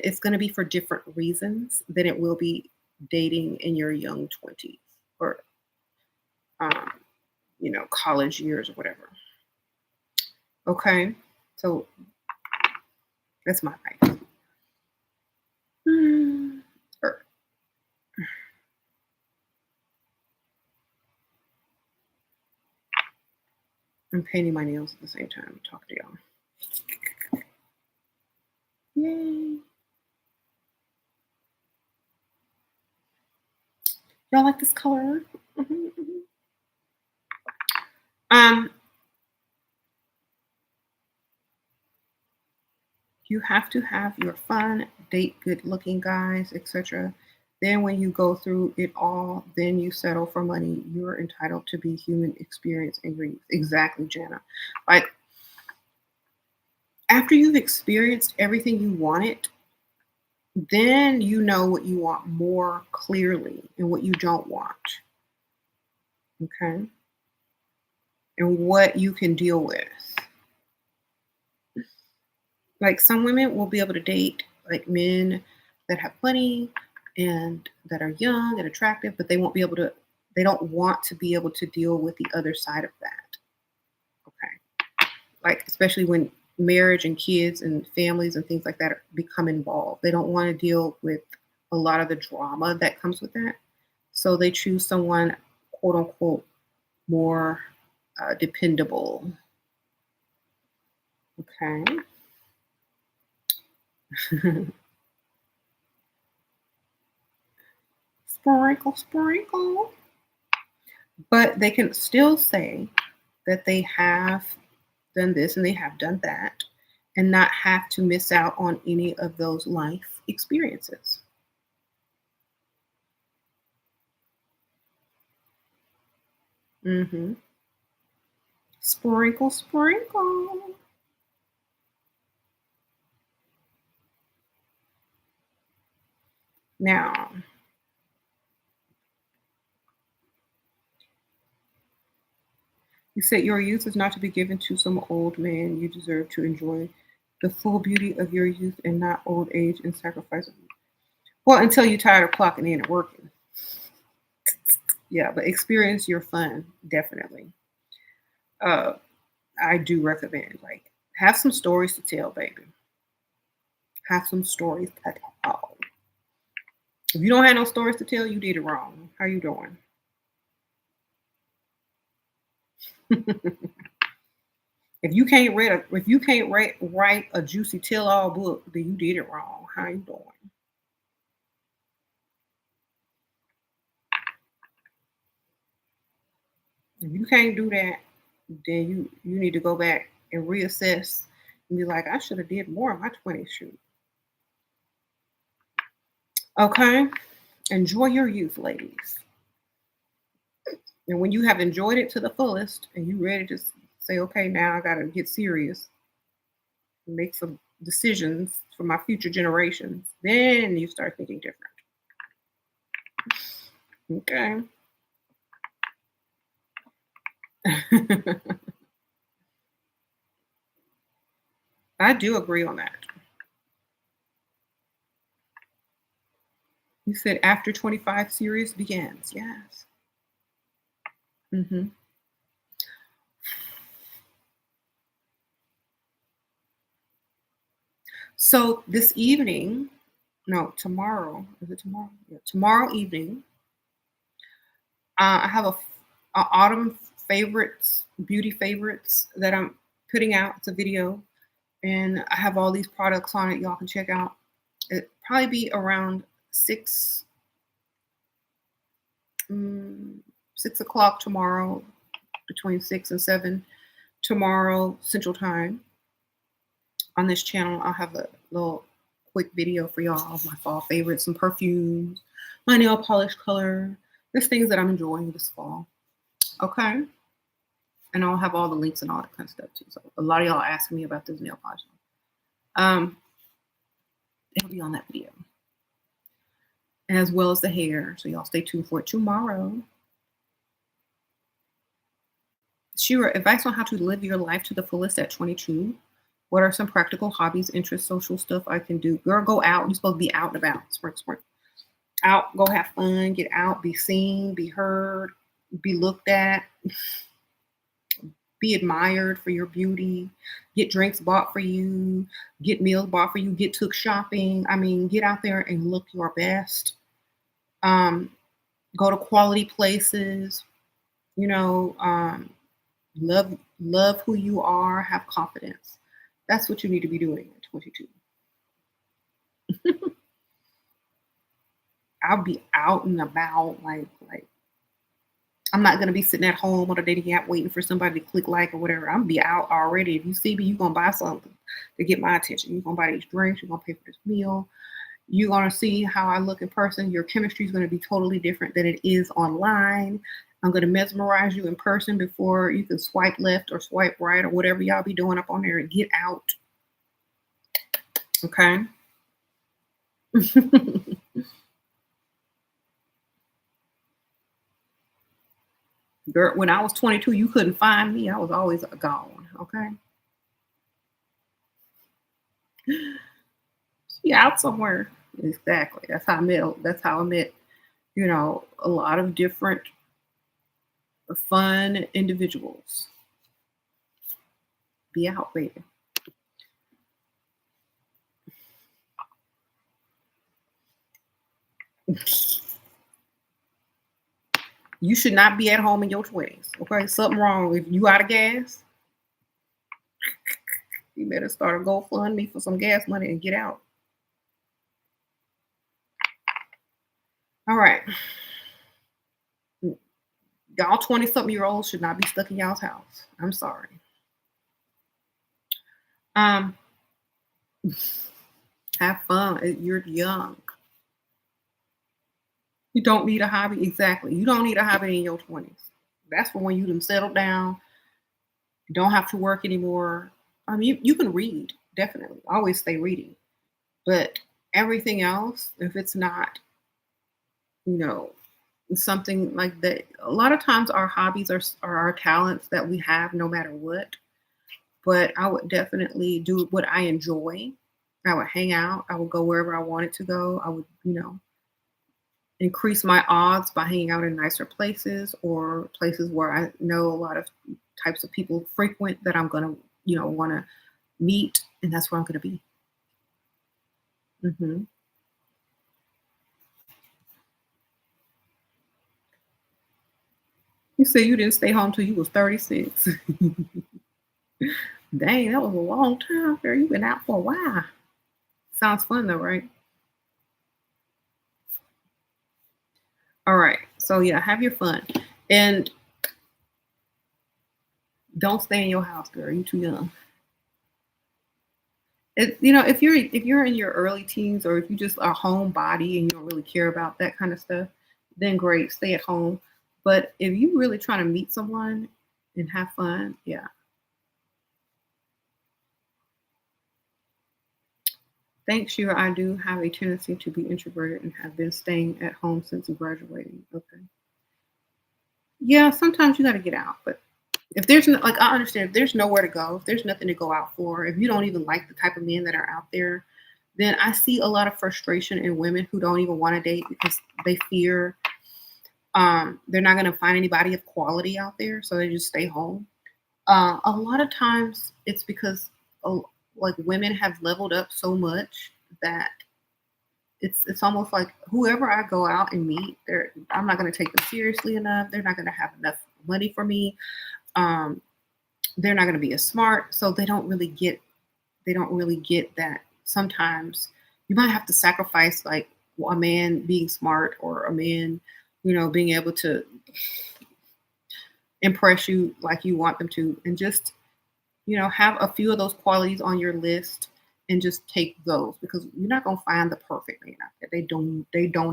it's going to be for different reasons than it will be dating in your young 20s or um, college years or whatever. Okay, so that's my advice. Hmm. Er, I'm painting my nails at the same time. Talk to y'all. Yay! Y'all like this color? Mhm, mhm. Um, you have to have your fun, date good-looking guys, etc. Then when you go through it all, then you settle for money. You're entitled to be human experience and grief. Exactly, Jana. Like after you've experienced everything you wanted, then you know what you want more clearly and what you don't want. Okay. And what you can deal with. Like some women will be able to date like men that have money and that are young and attractive, but they don't want to be able to deal with the other side of that. Okay. Like, especially when marriage and kids and families and things like that become involved. They don't want to deal with a lot of the drama that comes with that. So they choose someone, quote unquote, more dependable. Okay. Sprinkle, sprinkle. But they can still say that they have done this and they have done that and not have to miss out on any of those life experiences. Hmm. Sprinkle, sprinkle. Now, You said your youth is not to be given to some old man. You deserve to enjoy the full beauty of your youth and not old age and sacrifice of youth. Well, until you're tired of clocking in and working. Yeah, but experience your fun, definitely. Uh, I do recommend, like, have some stories to tell, baby. Have some stories to tell. If you don't have no stories to tell, you did it wrong. How you doing? If you can't write a juicy tell-all book, then you did it wrong. How you doing? If you can't do that, then you need to go back and reassess and be like, I should have did more in my 20s. Shoot. Okay. Enjoy your youth, ladies. And when you have enjoyed it to the fullest and you ready to say, okay, now I gotta get serious and make some decisions for my future generations, then you start thinking different. Okay. I do agree on that. You said after 25 series begins. Yes. hmm So this evening, no, tomorrow, is it tomorrow? Yeah, tomorrow evening, I have a autumn favorites, beauty favorites that I'm putting out. It's a video, and I have all these products on it. Y'all can check out. It probably be around six, mm, 6 o'clock tomorrow, between 6 and 7 tomorrow Central Time. On this channel, I'll have a little quick video for y'all of my fall favorites, some perfumes, my nail polish color. There's things that I'm enjoying this fall. Okay. And I'll have all the links and all that kind of stuff too. So a lot of y'all asking me about this nail polish. Um, it'll be on that video. As well as the hair. So y'all stay tuned for it tomorrow. Shira, advice on how to live your life to the fullest at 22. What are some practical hobbies, interests, social stuff I can do? Girl, go out. You're supposed to be out and about. Sprint. Out, go have fun, get out, be seen, be heard, be looked at, be admired for your beauty, get drinks bought for you, get meals bought for you, get took shopping. I mean, get out there and look your best. Um, Go to quality places, you know, love who you are, have confidence. That's what you need to be doing at 22. I'll be out and about, like I'm not gonna be sitting at home on a dating app waiting for somebody to click like or whatever. I'm gonna be out already. If you see me, you're gonna buy something to get my attention. You're gonna buy these drinks, you're gonna pay for this meal. You're gonna see how I look in person. Your chemistry is gonna be totally different than it is online. I'm gonna mesmerize you in person before you can swipe left or swipe right or whatever y'all be doing up on there and get out. Okay. Girl, when I was 22, you couldn't find me. I was always gone. Okay. She out somewhere. Exactly. That's how I met. That's how I met, a lot of different fun individuals. Be out, baby. You should not be at home in your 20s. Okay. Something wrong. If you out of gas, you better start a GoFundMe for some gas money and get out. All right. Y'all 20-something-year-olds should not be stuck in y'all's house. I'm sorry. Um, have fun. You're young. You don't need a hobby. Exactly. You don't need a hobby in your 20s. That's for when you done settle down. You don't have to work anymore. You can read, definitely. Always stay reading. But everything else, if it's not, you know, something like that. A lot of times our hobbies are our talents that we have no matter what. But I would definitely do what I enjoy. I would hang out. I would go wherever I wanted to go. I would, increase my odds by hanging out in nicer places or places where I know a lot of types of people frequent that I'm gonna, want to meet, and that's where I'm gonna be. Hmm. You said you didn't stay home till you was 36. Dang, that was a long time, girl. You've been out for a while. Sounds fun though, right? All right. So yeah, have your fun. And don't stay in your house, girl. You too young. If you're in your early teens or if you just are homebody and you don't really care about that kind of stuff, then great, stay at home. But if you really trying to meet someone and have fun, yeah. Thanks, you. I do have a tendency to be introverted and have been staying at home since graduating. Okay. Yeah, sometimes you got to get out, but if there's no, like I understand if there's nowhere to go, if there's nothing to go out for, if you don't even like the type of men that are out there, then I see a lot of frustration in women who don't even want to date because they fear they're not going to find anybody of quality out there, so they just stay home. A lot of times it's because uh, like women have leveled up so much that it's almost like whoever I go out and meet, I'm not going to take them seriously enough. They're not going to have enough money for me. Um, they're not going to be as smart, so they don't really get that. Sometimes you might have to sacrifice like a man being smart or a man, being able to impress you like you want them to, and just have a few of those qualities on your list and just take those because you're not gonna find the perfect man out there. They don't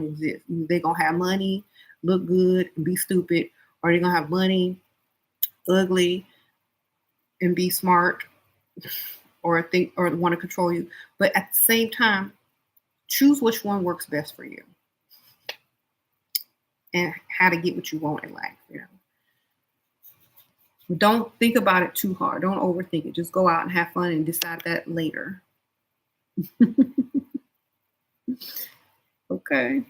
exist. They're gonna have money, look good, and be stupid, or they're gonna have money, ugly, and be smart, or think or want to control you. But at the same time, choose which one works best for you and how to get what you want in life. Don't think about it too hard. Don't overthink it. Just go out and have fun and decide that later. Okay.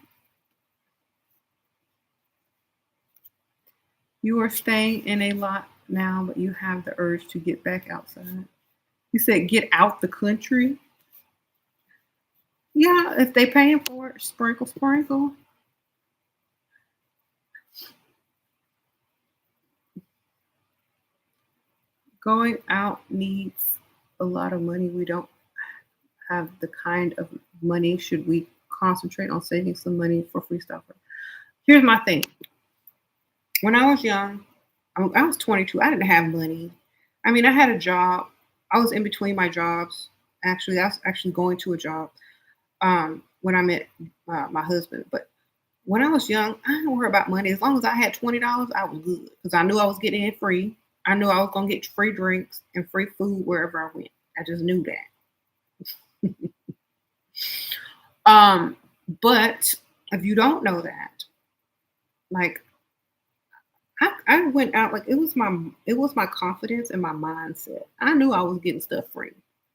You are staying in a lot now, but you have the urge to get back outside. You said get out the country. Yeah, if they paying for it, sprinkle, sprinkle. Going out needs a lot of money. We don't have the kind of money. Should we concentrate on saving some money for free Stalker? Here's my thing. When I was young, I was 22. I didn't have money. I mean, I had a job. I was in between my jobs. Actually, I was actually going to a job when I met my husband. But when I was young, I didn't worry about money. As long as I had $20, I was good because I knew I was getting it free. I knew I was gonna get free drinks and free food wherever I went. I just knew that. um, but if you don't know that, like I went out like it was my confidence and my mindset. I knew I was getting stuff free.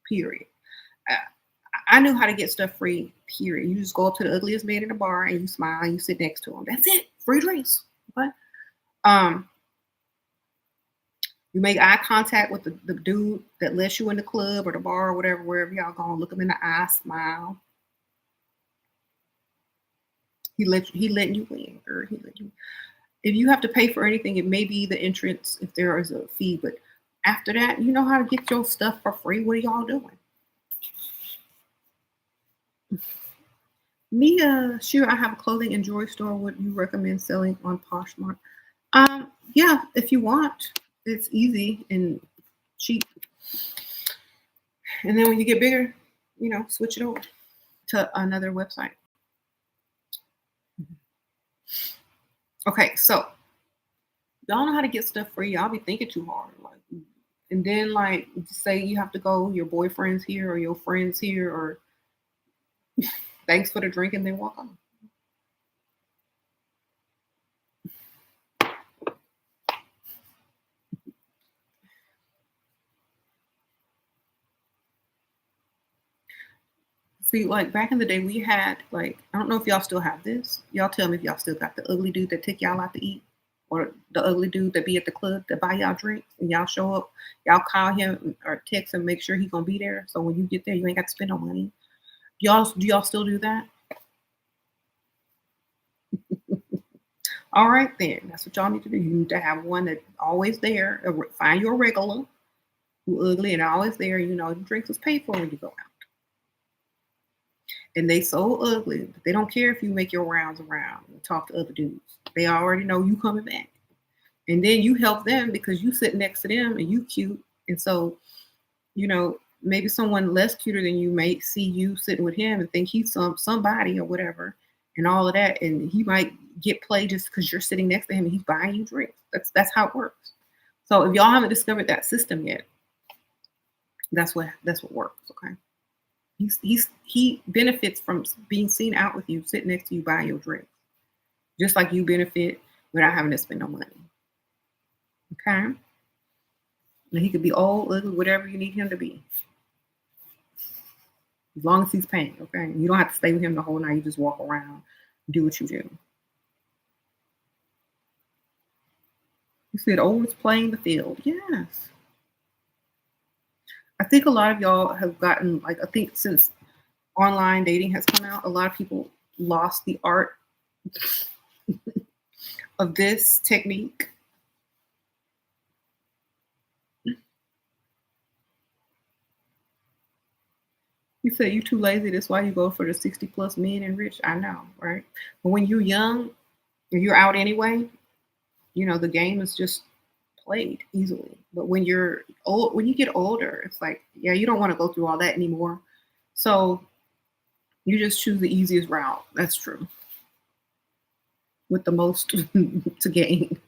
Period. I, I knew how to get stuff free. Period. You just go up to the ugliest man in the bar and you smile and you sit next to him. That's it. Free drinks. Okay. Um, you make eye contact with the dude that lets you in the club or the bar or whatever, wherever y'all going. Look him in the eye, smile. He letting you in, or he let you. If you have to pay for anything, it may be the entrance if there is a fee, but after that, you know how to get your stuff for free. What are y'all doing? Mia, sure, I have a clothing and jewelry store. Would you recommend selling on Poshmark? Yeah, if you want. It's easy and cheap. And then when you get bigger, switch it over to another website. Okay, so y'all know how to get stuff free. Y'all be thinking too hard. And then say you have to go, your boyfriend's here or your friend's here, or thanks for the drink, and then walk on. See, like back in the day, we had like I don't know if y'all still have this. Y'all tell me if y'all still got the ugly dude that take y'all out to eat, or the ugly dude that be at the club that buy y'all drinks, and y'all show up. Y'all call him or text him, make sure he gonna be there. So when you get there, you ain't got to spend no money. Do y'all still do that? All right, then. That's what y'all need to do. You need to have one that always there. Find your regular who ugly and always there. You know, the drinks is paid for when you go out. And they so ugly that they don't care if you make your rounds around and talk to other dudes. They already know you coming back. And then you help them because you sit next to them and you cute. And so, maybe someone less cuter than you may see you sitting with him and think he's somebody or whatever and all of that. And he might get played just because you're sitting next to him and he's buying you drinks. That's how it works. So if y'all haven't discovered that system yet, that's what works. Okay. He benefits from being seen out with you, sitting next to you, buying your drinks, just like you benefit without having to spend no money. Okay, and he could be old, ugly, whatever you need him to be, as long as he's paying. Okay, you don't have to stay with him the whole night. You just walk around, do what you do. You said always playing the field. Yes, I think a lot of y'all have gotten like I think since online dating has come out, a lot of people lost the art of this technique. You said you too lazy, that's why you go for the 60 plus men and rich. I know, right? But when you're young and you're out anyway, the game is just played easily. But when you're old, when you get older, it's like, yeah, you don't want to go through all that anymore. So you just choose the easiest route. That's true. With the most to gain.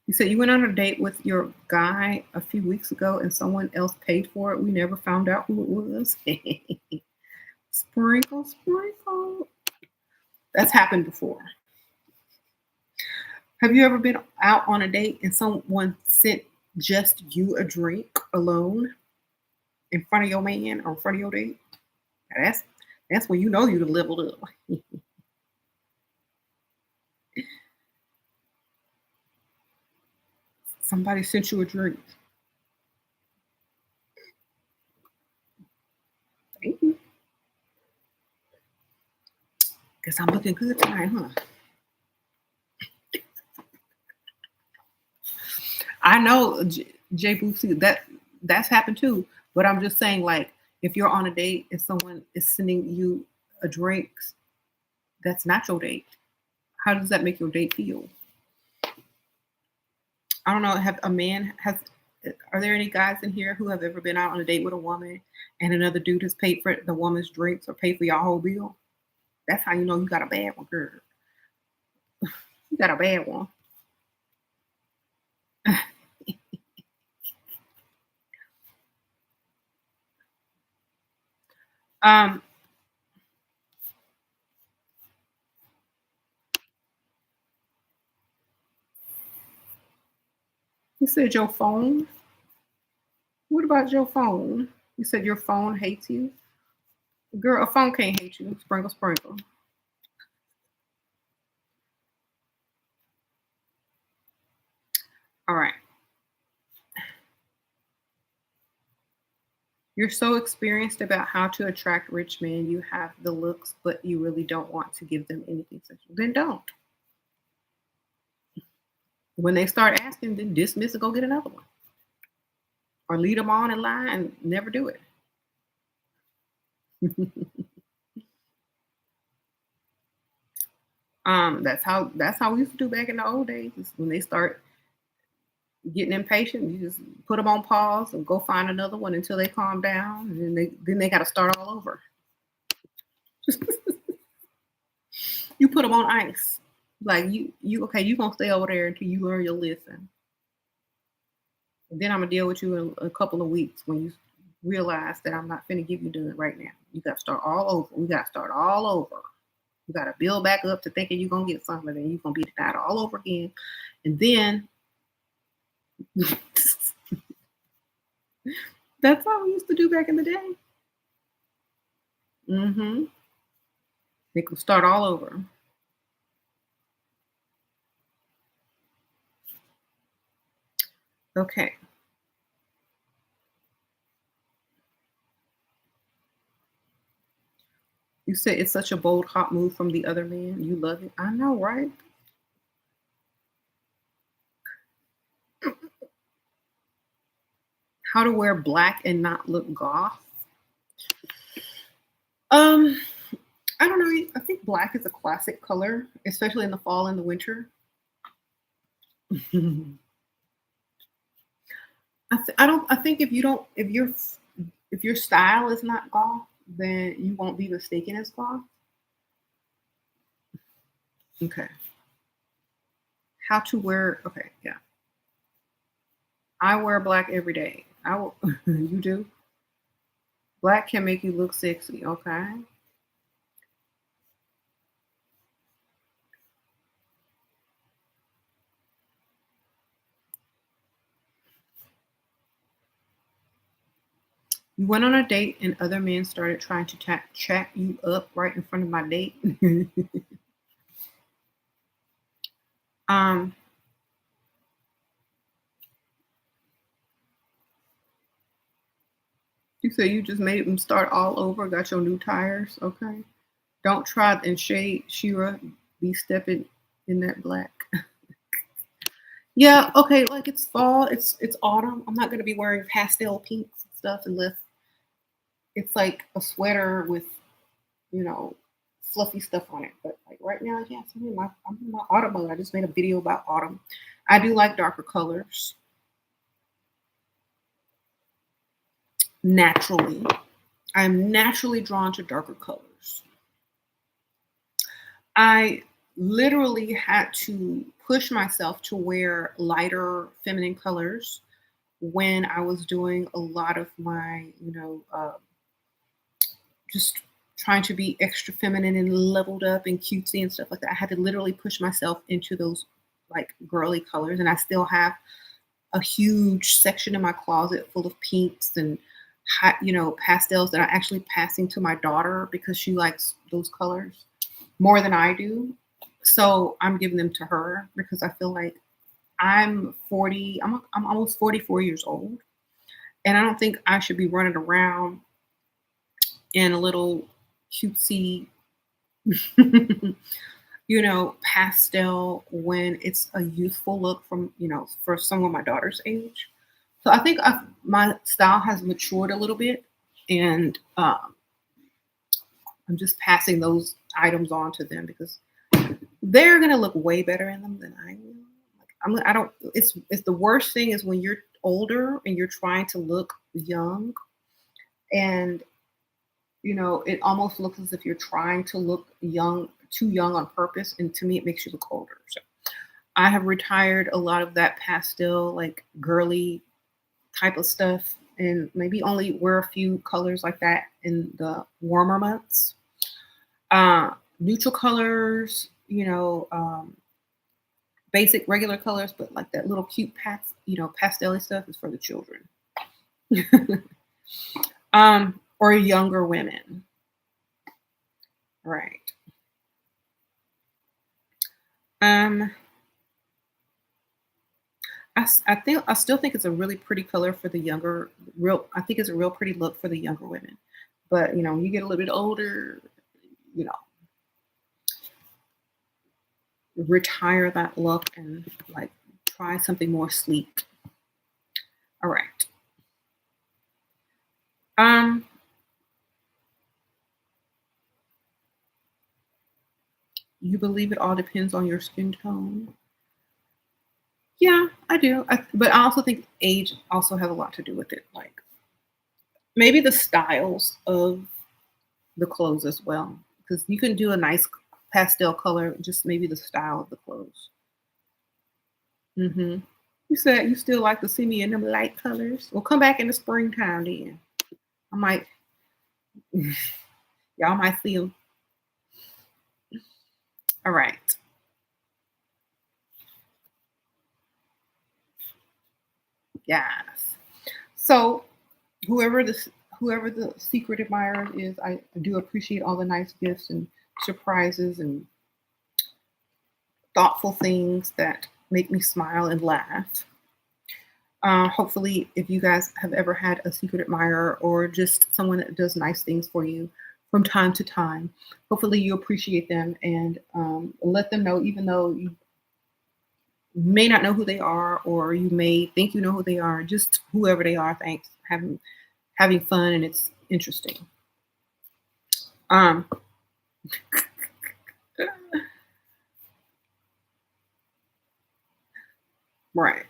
You said you went on a date with your guy a few weeks ago and someone else paid for it. We never found out who it was. Sprinkle, sprinkle. That's happened before. Have you ever been out on a date and someone sent just you a drink alone in front of your man or in front of your date? Now that's when you know you've leveled up. Somebody sent you a drink. Thank you. Guess I'm looking good tonight, huh? I know, Jay Bootsy, that's happened too. But I'm just saying, like, if you're on a date and someone is sending you a drink, that's not your date. How does that make your date feel? I don't know. Have a man has? Are there any guys in here who have ever been out on a date with a woman and another dude has paid for the woman's drinks or paid for your whole bill? That's how you know you got a bad one, girl. You got a bad one. um, you said your phone. What about your phone? You said your phone hates you. Girl, a phone can't hate you. Sprinkle, sprinkle. All right. You're so experienced about how to attract rich men. You have the looks, but you really don't want to give them anything sexual. Then don't. When they start asking, then dismiss and go get another one. Or lead them on in line and never do it. That's how we used to do back in the old days. Is when they start getting impatient, you just put them on pause and go find another one until they calm down, and then they got to start all over. You put them on ice, like you okay. You gonna stay over there until you learn your lesson. And then I'm gonna deal with you in a couple of weeks when you realize that I'm not finna give you done right now. You got to start all over. We got to start all over. You got to build back up to thinking you're gonna get something, and you're gonna be denied all over again, and then That's how we used to do back in the day. Mhm. They could start all over. Okay. You said it's such a bold, hot move from the other man. You love it. I know, right? How to wear black and not look goth. Um, I don't know. I think black is a classic color, especially in the fall and the winter. I don't. I think if you don't, if your style is not goth, then you won't be mistaken as goth. Okay. How to wear? Okay, yeah. I wear black every day. I will. You do. Black can make you look sexy. Okay. You went on a date and other men started trying to chat you up right in front of my date. um, you said you just made them start all over, got your new tires. Okay. Don't try and shade Shira. Be stepping in that black. Yeah, okay, like it's fall, it's autumn. I'm not gonna be wearing pastel pinks and stuff unless it's like a sweater with, you know, fluffy stuff on it. But like right now, yes, I'm in my autumn mode. I just made a video about autumn. I do like darker colors naturally. I'm naturally drawn to darker colors. I literally had to push myself to wear lighter feminine colors when I was doing a lot of my, just trying to be extra feminine and leveled up and cutesy and stuff like that. I had to literally push myself into those like girly colors, and I still have a huge section in my closet full of pinks and hot, pastels that I'm actually passing to my daughter because she likes those colors more than I do. So I'm giving them to her because I feel like I'm 40. I'm almost 44 years old, and I don't think I should be running around in a little cutesy, pastel when it's a youthful look from, for someone my daughter's age. So I think my style has matured a little bit, and I'm just passing those items on to them because they're gonna look way better in them than I will. Like I don't. It's the worst thing is when you're older and you're trying to look young, and it almost looks as if you're trying to look young, too young on purpose, and to me, it makes you look older. So I have retired a lot of that pastel, like girly type of stuff, and maybe only wear a few colors like that in the warmer months. Neutral colors, basic regular colors, but like that little cute pastel stuff is for the children. Or younger women. Right. Um, I still think it's a really pretty color for the younger real I think it's a real pretty look for the younger women. But when you get a little bit older, you know, retire that look and like try something more sleek. All right. Um, you believe it all depends on your skin tone? Yeah, I do. But I also think age also has a lot to do with it. Like maybe the styles of the clothes as well, because you can do a nice pastel color, just maybe the style of the clothes. Hmm. You said you still like to see me in them light colors. Well, come back in the springtime then. I might, y'all might see them. All right. Yes. So whoever the whoever the secret admirer is, I do appreciate all the nice gifts and surprises and thoughtful things that make me smile and laugh. Hopefully, if you guys have ever had a secret admirer or just someone that does nice things for you from time to time, hopefully you appreciate them and let them know, even though you may not know who they are or you may think you know who they are, just whoever they are, thanks. Having fun and it's interesting. Um, right.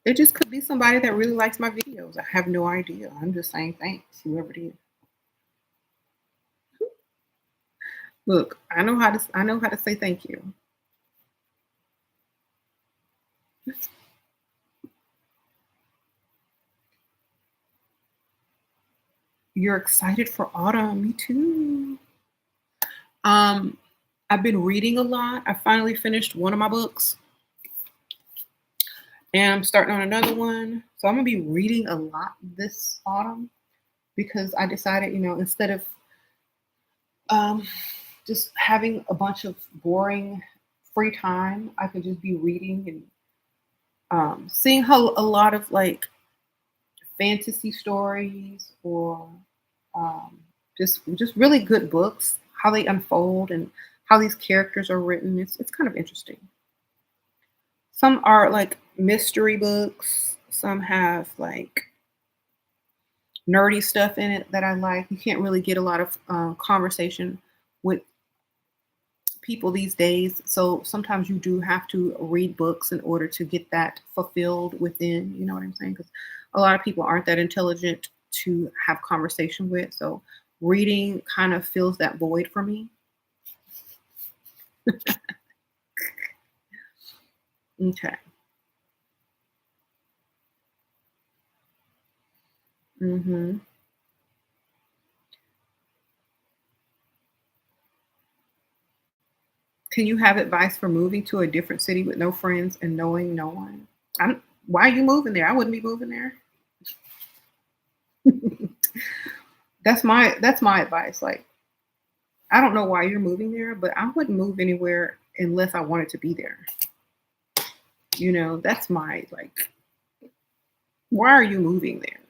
It just could be somebody that really likes my videos. I have no idea. I'm just saying thanks, whoever it is. Look, I know how to say thank you. You're excited for autumn. Me too. Um, I've been reading a lot. I finally finished one of my books and I'm starting on another one. So I'm gonna be reading a lot this autumn because I decided, instead of um, just having a bunch of boring free time, I could just be reading and seeing how a lot of like fantasy stories or um, just really good books, how they unfold and how these characters are written. It's kind of interesting. Some are like mystery books. Some have like nerdy stuff in it that I like. You can't really get a lot of conversation with people these days. So sometimes you do have to read books in order to get that fulfilled within. You know what I'm saying? Because a lot of people aren't that intelligent to have conversation with. So reading kind of fills that void for me. Okay. hmm Can you have advice for moving to a different city with no friends and knowing no one? Why are you moving there? I wouldn't be moving there. That's my advice. Like, I don't know why you're moving there, but I wouldn't move anywhere unless I wanted to be there. That's my like. Why are you moving there?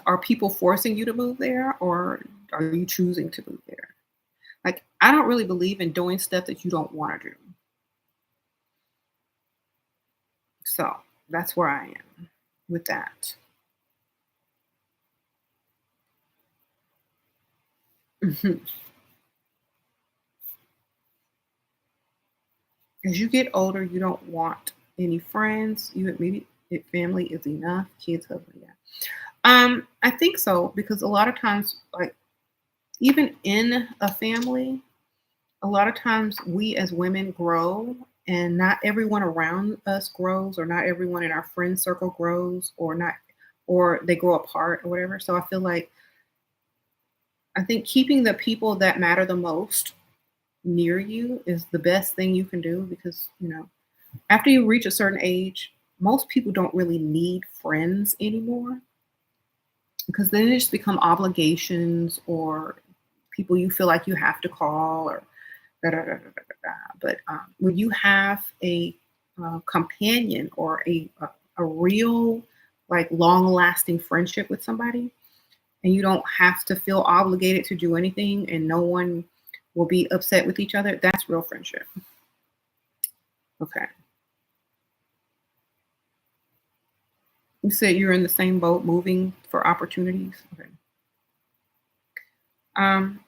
Are people forcing you to move there, or are you choosing to move there? Like, I don't really believe in doing stuff that you don't want to do. So that's where I am with that. Mhm. As you get older, you don't want any friends. You immediate family is enough. Kids, husband, yeah. I think so because a lot of times, like even in a family, a lot of times we as women grow, and not everyone around us grows, or not everyone in our friend circle grows, or not, or they grow apart or whatever. So I think keeping the people that matter the most near you is the best thing you can do because after you reach a certain age, most people don't really need friends anymore because then it just become obligations or people you feel like you have to call or da, da, da, da, da, da. But when you have a companion or a real like long lasting friendship with somebody and you don't have to feel obligated to do anything and no one will be upset with each other, that's real friendship. Okay. You said you're in the same boat moving for opportunities. Okay. Um,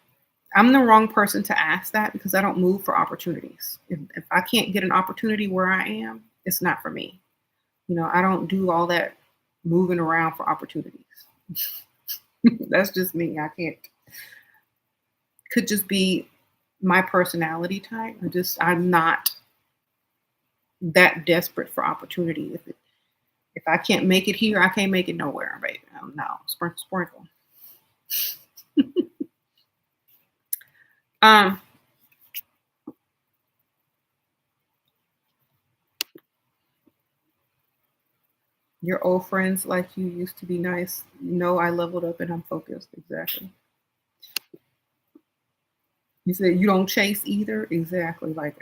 I'm the wrong person to ask that because I don't move for opportunities. If I can't get an opportunity where I am, it's not for me. I don't do all that moving around for opportunities. That's just me. I can't. Could just be my personality type. I'm not that desperate for opportunity. If I can't make it here, I can't make it nowhere, baby. No, sprinkle, sprinkle. Um, Your old friends like you used to be nice. No, I leveled up and I'm focused. Exactly. You said you don't chase either. Exactly. Like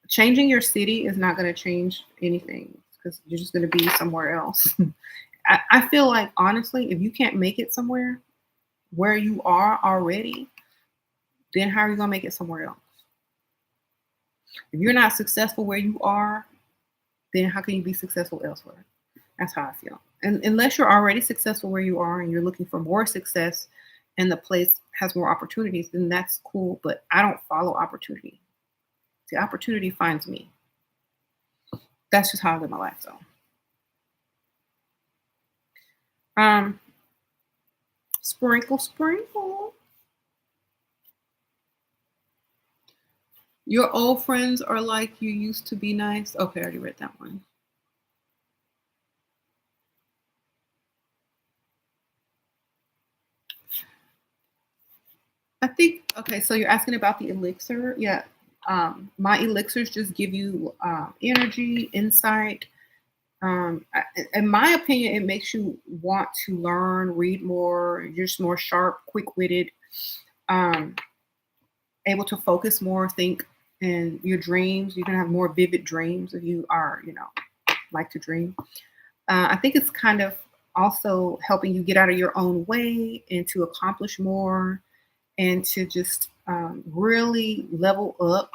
changing your city is not going to change anything because you're just going to be somewhere else. I feel like honestly, if you can't make it somewhere where you are already, then how are you going to make it somewhere else? If you're not successful where you are, then how can you be successful elsewhere? That's how I feel. And unless you're already successful where you are and you're looking for more success and the place has more opportunities, then that's cool. But I don't follow opportunity. See, opportunity finds me. That's just how I live my life. So, um, sprinkle, sprinkle. Your old friends are like you used to be nice. Okay, I already read that one. I think okay, so you're asking about the elixir. Yeah. My elixirs just give you energy, insight. In my opinion, it makes you want to learn, read more. You're just more sharp, quick-witted, um, able to focus more, think, and your dreams. You're gonna have more vivid dreams if you are, like to dream. I think it's kind of also helping you get out of your own way and to accomplish more and to just really level up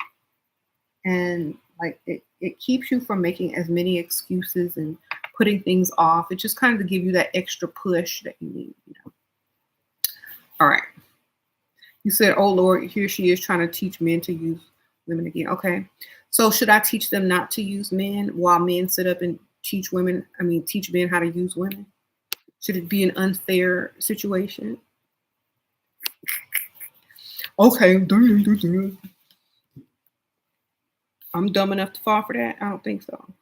and like it keeps you from making as many excuses and putting things off. It just kind of to give you that extra push that you need. All right. You said, oh Lord, here she is trying to teach men to use women again. Okay. So should I teach them not to use men while men sit up and teach women, teach men how to use women? Should it be an unfair situation? Okay. I'm dumb enough to fall for that? I don't think so.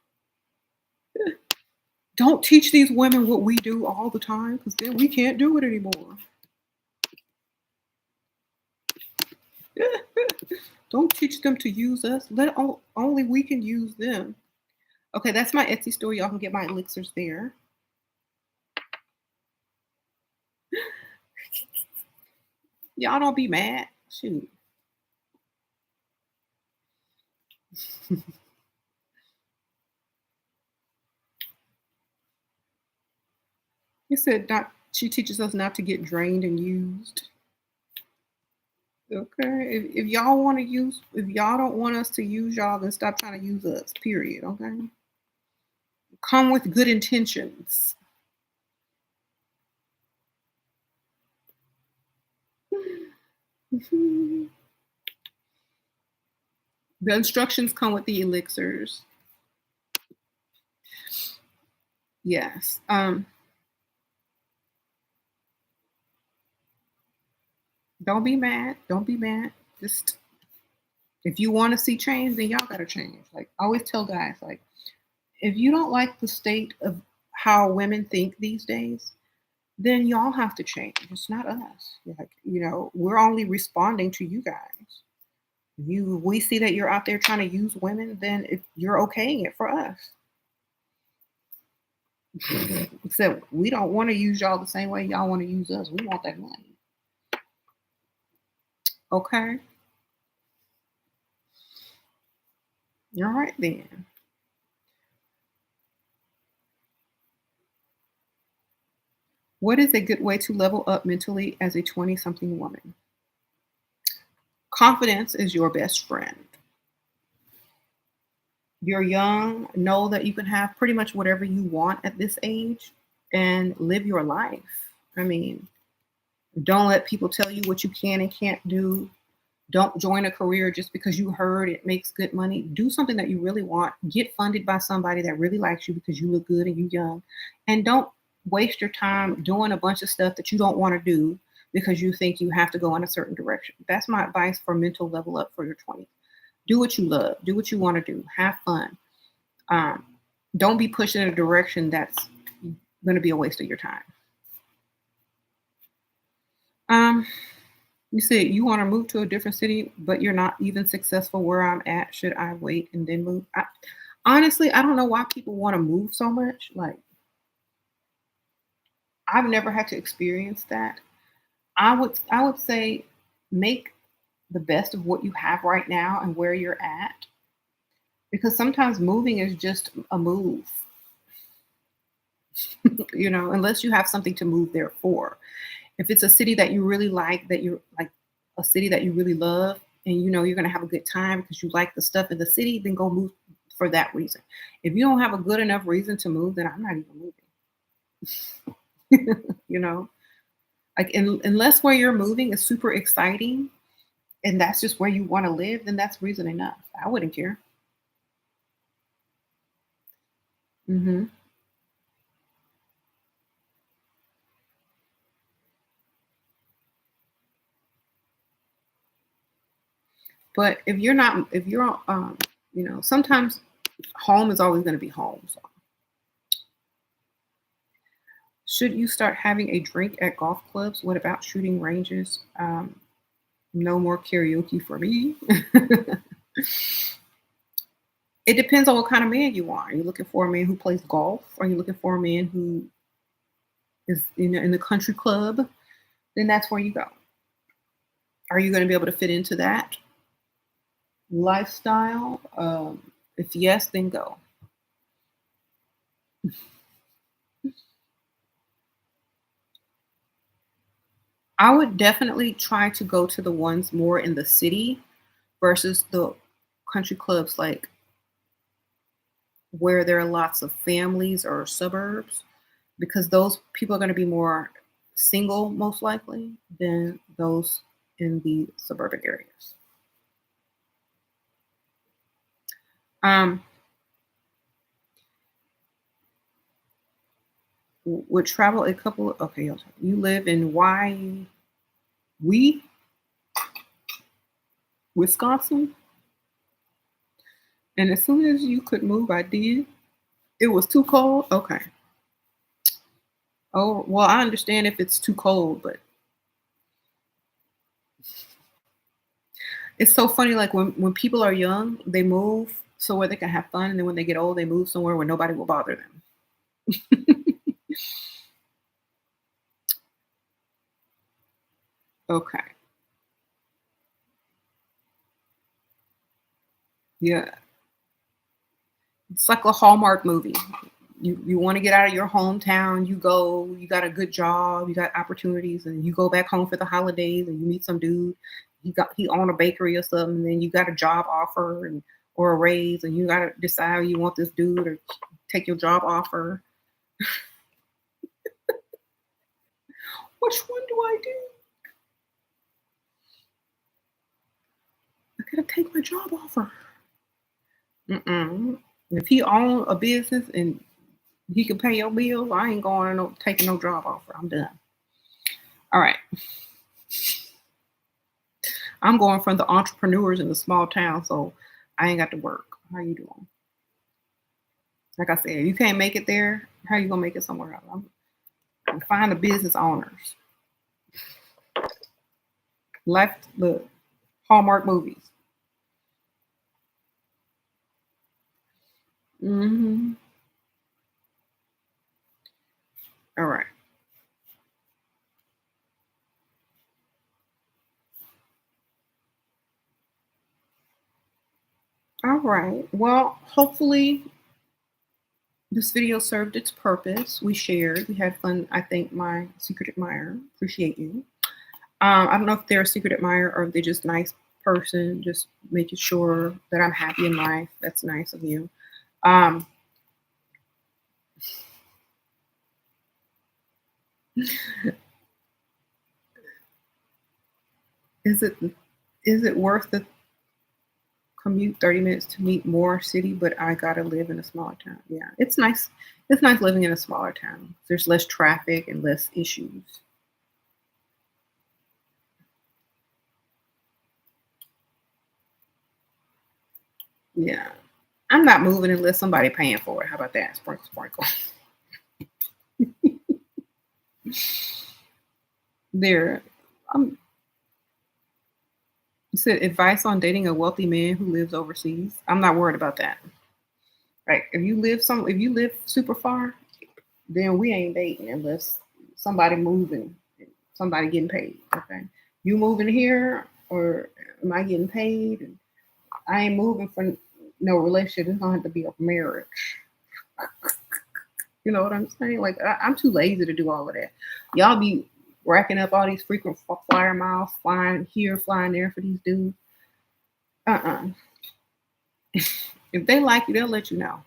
Don't teach these women what we do all the time because then we can't do it anymore. Don't teach them to use us. Only we can use them. Okay, that's my Etsy store. Y'all can get my elixirs there. Y'all don't be mad. Shoot. You said not. She teaches us not to get drained and used. Okay. If y'all want to use, if y'all don't want us to use y'all, then stop trying to use us. Period. Okay. Come with good intentions. The instructions come with the elixirs. Yes. Don't be mad. Don't be mad. Just if you want to see change, then y'all gotta change. Like I always tell guys, like if you don't like the state of how women think these days, then y'all have to change. It's not us. Like we're only responding to you guys. We see that you're out there trying to use women, then you're okaying it for us. Except we don't want to use y'all the same way y'all want to use us. We want that money. Okay. All right then. What is a good way to level up mentally as a 20 something woman? Confidence is your best friend. You're young, know that you can have pretty much whatever you want at this age and live your life. I mean, don't let people tell you what you can and can't do. Don't join a career just because you heard it makes good money. Do something that you really want. Get funded by somebody that really likes you because you look good and you're young. And don't waste your time doing a bunch of stuff that you don't want to do because you think you have to go in a certain direction. That's my advice for mental level up for your 20s. Do what you love. Do what you want to do. Have fun. Um, don't be pushed in a direction that's going to be a waste of your time. Um, You said you want to move to a different city, but you're not even successful where I'm at. Should I wait and then move? Honestly, I don't know why people want to move so much. Like, I've never had to experience that. I would say make the best of what you have right now and where you're at, because sometimes moving is just a move, unless you have something to move there for. If it's a city that you really like, that you're like a city that you really love, and you know you're gonna have a good time because you like the stuff in the city, then go move for that reason. If you don't have a good enough reason to move, then I'm not even moving. you know, like unless where you're moving is super exciting and that's just where you want to live, then that's reason enough. I wouldn't care. hmm But if you're, sometimes home is always going to be home. So, should you start having a drink at golf clubs? What about shooting ranges? No more karaoke for me. It depends on what kind of man you are. Are you looking for a man who plays golf? Are you looking for a man who is in the country club? Then that's where you go. Are you going to be able to fit into that lifestyle? If yes, then go. I would definitely try to go to the ones more in the city versus the country clubs, like where there are lots of families or suburbs, because those people are going to be more single, most likely, than those in the suburban areas. Um, would travel a couple. Okay, you live in we Wisconsin, and as soon as you could move, I did. It was too cold. Okay. Oh well, I understand if it's too cold, but it's so funny. Like when people are young, they move so where they can have fun, and then when they get old, they move somewhere where nobody will bother them. Okay. Yeah. It's like a Hallmark movie. You want to get out of your hometown, you go, you got a good job, you got opportunities, and you go back home for the holidays and you meet some dude. He own a bakery or something, and then you got a job offer and or a raise, and you gotta decide you want this dude or take your job offer. Which one do I do? I gotta take my job offer. Mm-mm. If he own a business and he can pay your bills, I ain't going no taking no job offer. I'm done. All right. I'm going from the entrepreneurs in the small town, so I ain't got to work. How you doing? Like I said, if you can't make it there, how you gonna make it somewhere else? I'm find the business owners. Left the Hallmark movies. hmm All right. All right. Well, hopefully this video served its purpose. We shared. We had fun. I thank my secret admirer. Appreciate you. I don't know if they're a secret admirer or if they're just nice person, just making sure that I'm happy in life. That's nice of you. Um, is it is it worth the commute 30 minutes to meet more city, but I gotta live in a smaller town? Yeah, it's nice. It's nice living in a smaller town. There's less traffic and less issues. Yeah. I'm not moving unless somebody paying for it. How about that? Sprinkle, sprinkle. There. Um, you said advice on dating a wealthy man who lives overseas. I'm not worried about that. Right. If you live super far, then we ain't dating unless somebody moving, somebody getting paid. Okay, you moving here, or am I getting paid? And I ain't moving for no relationship. It's gonna have to be a marriage. You know what I'm saying? Like I'm too lazy to do all of that. Y'all be racking up all these frequent flyer miles, flying here, flying there for these dudes. Uh-uh. If they like you, they'll let you know.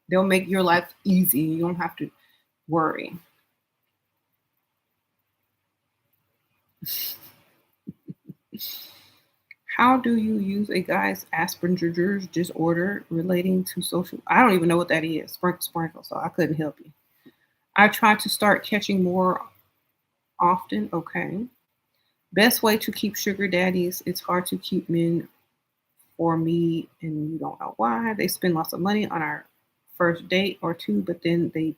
They'll make your life easy. You don't have to worry. How do you use a guy's Asperger's disorder relating to social? I don't even know what that is. Sprinkle, sprinkle. So I couldn't help you. I try to start catching more often. Okay. Best way to keep sugar daddies. It's hard to keep men for me, and you don't know why. They spend lots of money on our first date or two, but then they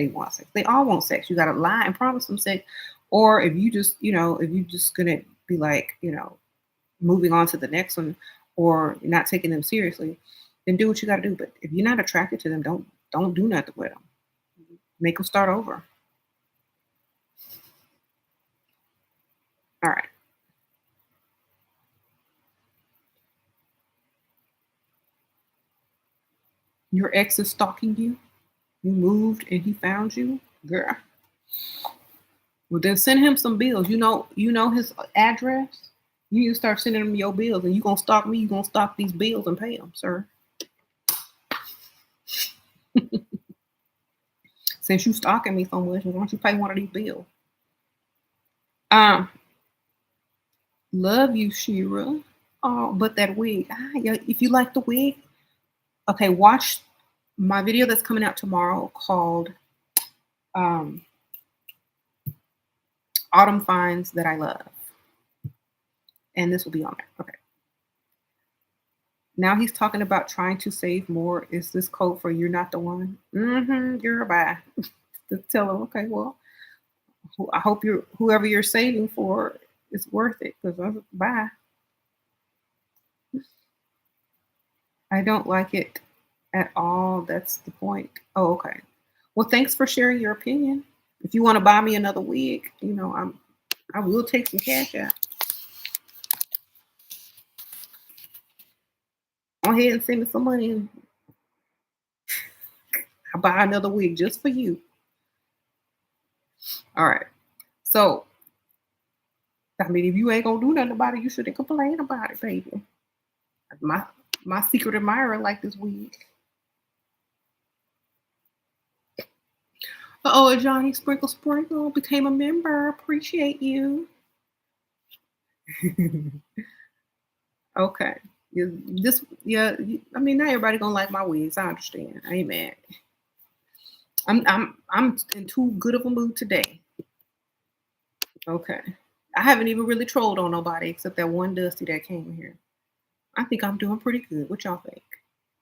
want sex. They all want sex. You gotta lie and promise them sex. Or if you just, if you just gonna be like, moving on to the next one, or you're not taking them seriously, then do what you gotta do. But if you're not attracted to them, don't do nothing with them. Make them start over. All right. Your ex is stalking you. You moved and he found you, girl. Well, then send him some bills. You know his address. You need to start sending him your bills, and you gonna stalk me. You gonna stalk these bills and pay them, sir. Since you stalking me so much, why don't you pay one of these bills? Um, love you, Shira. Oh, but that wig. Yeah, if you like the wig, okay, watch my video that's coming out tomorrow called um, "Autumn Finds That I Love," and this will be on there. Okay. Now he's talking about trying to save more. Is this code for "you're not the one"? You're a bye. To tell him, okay, well, I hope whoever you're saving for is worth it. Because bye. I don't like it at all. That's the point. Oh, okay. Well, thanks for sharing your opinion. If you want to buy me another wig, I will take some cash out. Go ahead and send me some money, and I'll buy another wig just for you. All right. So, I mean, if you ain't gonna do nothing about it, you shouldn't complain about it, baby. My my secret admirer like this wig. Oh, Johnny Sprinkle Sprinkle became a member. Appreciate you. Okay. I mean, not everybody gonna like my wigs. I understand. I ain't mad. I'm in too good of a mood today. Okay. I haven't even really trolled on nobody except that one Dusty that came here. I think I'm doing pretty good. What y'all think?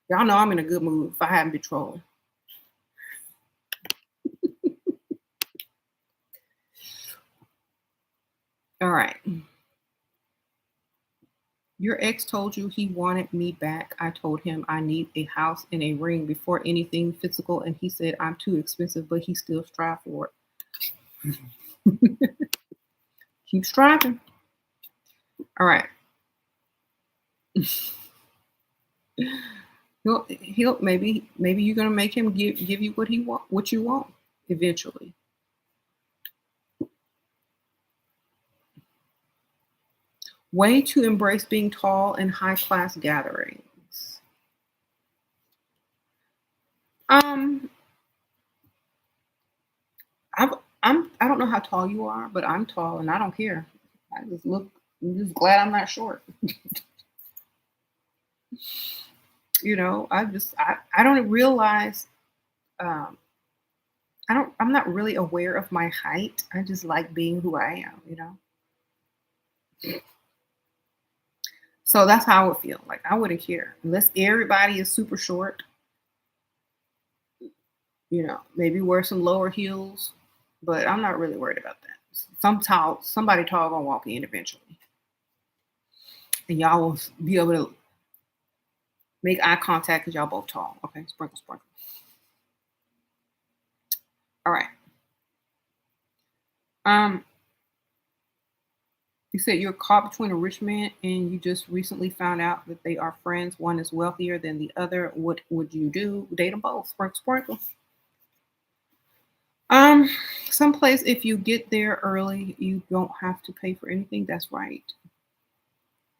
Y'all know I'm in a good mood if I haven't been trolling. All right. Your ex told you he wanted me back. I told him I need a house and a ring before anything physical, and he said I'm too expensive, but he still strive for it. Keep striving. All right. He'll maybe you're gonna make him give you what you want eventually. Way to embrace being tall in high class gatherings. Um, I've, I don't know how tall you are, but I'm tall and I don't care. I'm just glad I'm not short. I don't realize, um, I'm not really aware of my height. I just like being who I am. So that's how I would feel. Like I wouldn't care unless everybody is super short. Maybe wear some lower heels, but I'm not really worried about that. Somebody tall gonna walk in eventually, and y'all will be able to make eye contact because y'all both tall. Okay, sprinkle, sprinkle. All right. Um, you said you're caught between a rich man and you just recently found out that they are friends. One is wealthier than the other. What would you do? Date them both. Sprinkle, sprinkle. Um, Someplace if you get there early, you don't have to pay for anything. That's right.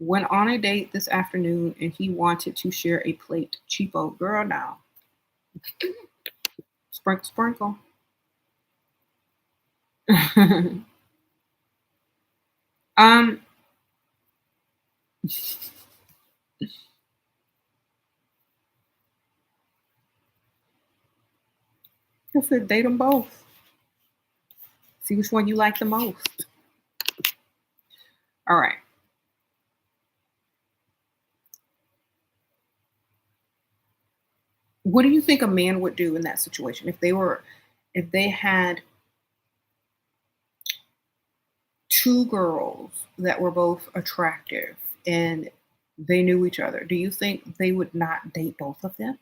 Went on a date this afternoon and he wanted to share a plate. Cheapo girl now. Sprinkle, sprinkle. um, I said date them both. See which one you like the most. All right. What do you think a man would do in that situation if they had two girls that were both attractive and they knew each other? Do you think they would not date both of them?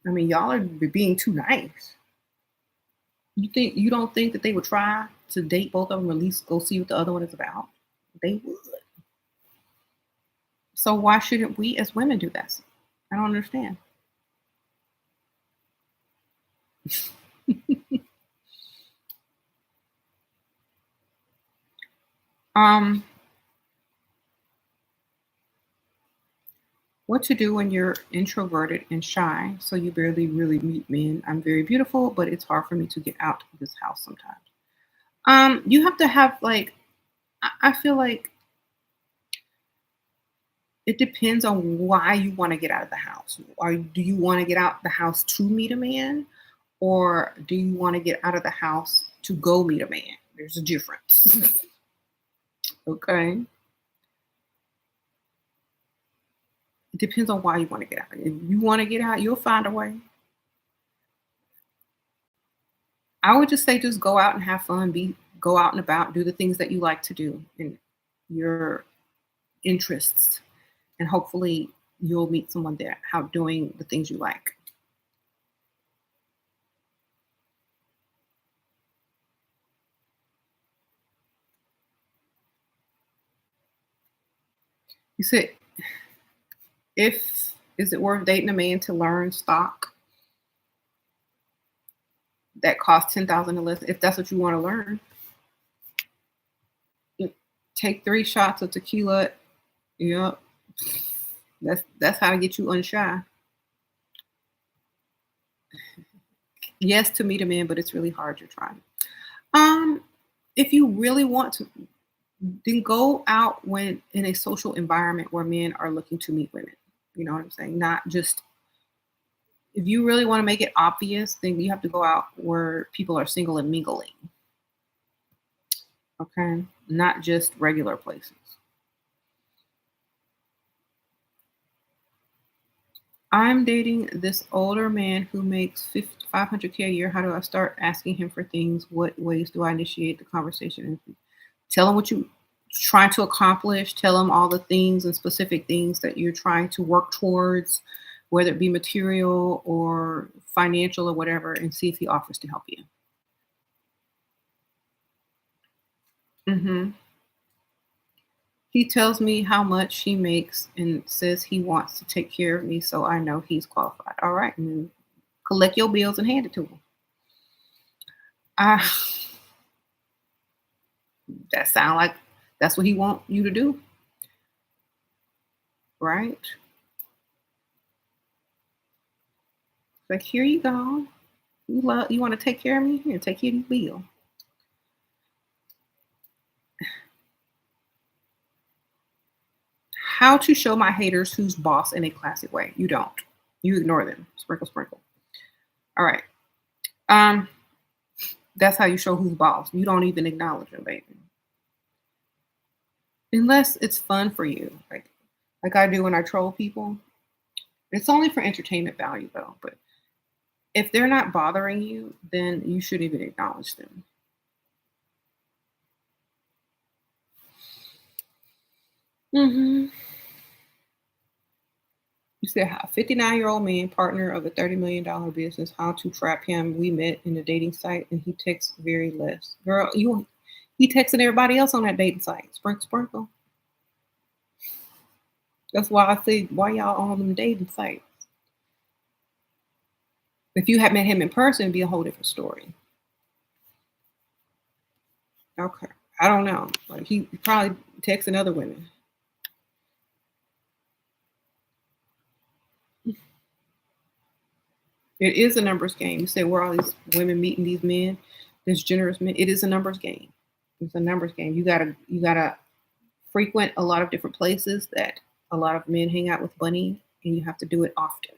I mean, y'all are being too nice. You don't think that they would try to date both of them, or at least go see what the other one is about? They would. So why shouldn't we as women do that? I don't understand. um, what to do when you're introverted and shy, so you barely really meet men? I'm very beautiful, but it's hard for me to get out of this house sometimes. You have to have like I feel like it depends on why you want to get out of the house. Or do you want to get out the house to meet a man, or do you want to get out of the house to go meet a man? There's a difference. Okay. It depends on why you want to get out. If you want to get out, you'll find a way. I would just say just go out and have fun, go out and about, do the things that you like to do and your interests. And hopefully you'll meet someone there out doing the things you like. You said if is it worth dating a man to learn stock that costs 10,000 or less? If that's what you want to learn, you take 3 shots of tequila. Yep. That's how to get you unshy. Yes, to meet a man, but it's really hard. You're trying. Um, if you really want to, then go out when in a social environment where men are looking to meet women. You know what I'm saying? Not just if you really want to make it obvious, then you have to go out where people are single and mingling. Okay, not just regular places. I'm dating this older man who makes 500K a year. How do I start asking him for things? What ways do I initiate the conversation? Tell him what you trying to accomplish. Tell him all the things and specific things that you're trying to work towards, whether it be material or financial or whatever, and see if he offers to help you. Hmm. He tells me how much he makes and says he wants to take care of me, so I know he's qualified. All right, and then collect your bills and hand it to him. Ah, that sound like that's what he want you to do, right? Like here you go. You want to take care of me? Here, take your bill. How to show my haters who's boss in a classic way. You don't. You ignore them. Sprinkle, sprinkle. All right. Um, that's how you show who's boss. You don't even acknowledge them, baby. Unless it's fun for you, like I do when I troll people. It's only for entertainment value though. But if they're not bothering you, then you should even acknowledge them. Hmm. You said, a 59-year-old man, partner of a $30 million business, how to trap him. We met in a dating site and he texts very less. Girl, he texting everybody else on that dating site. Sprinkle, sprinkle. That's why I say, why y'all on them dating sites? If you had met him in person, it'd be a whole different story. Okay. I don't know. Like he probably texting other women. It is a numbers game. You say where all these women meeting these men, these generous men. It is a numbers game. It's a numbers game. You gotta frequent a lot of different places that a lot of men hang out with money, and you have to do it often.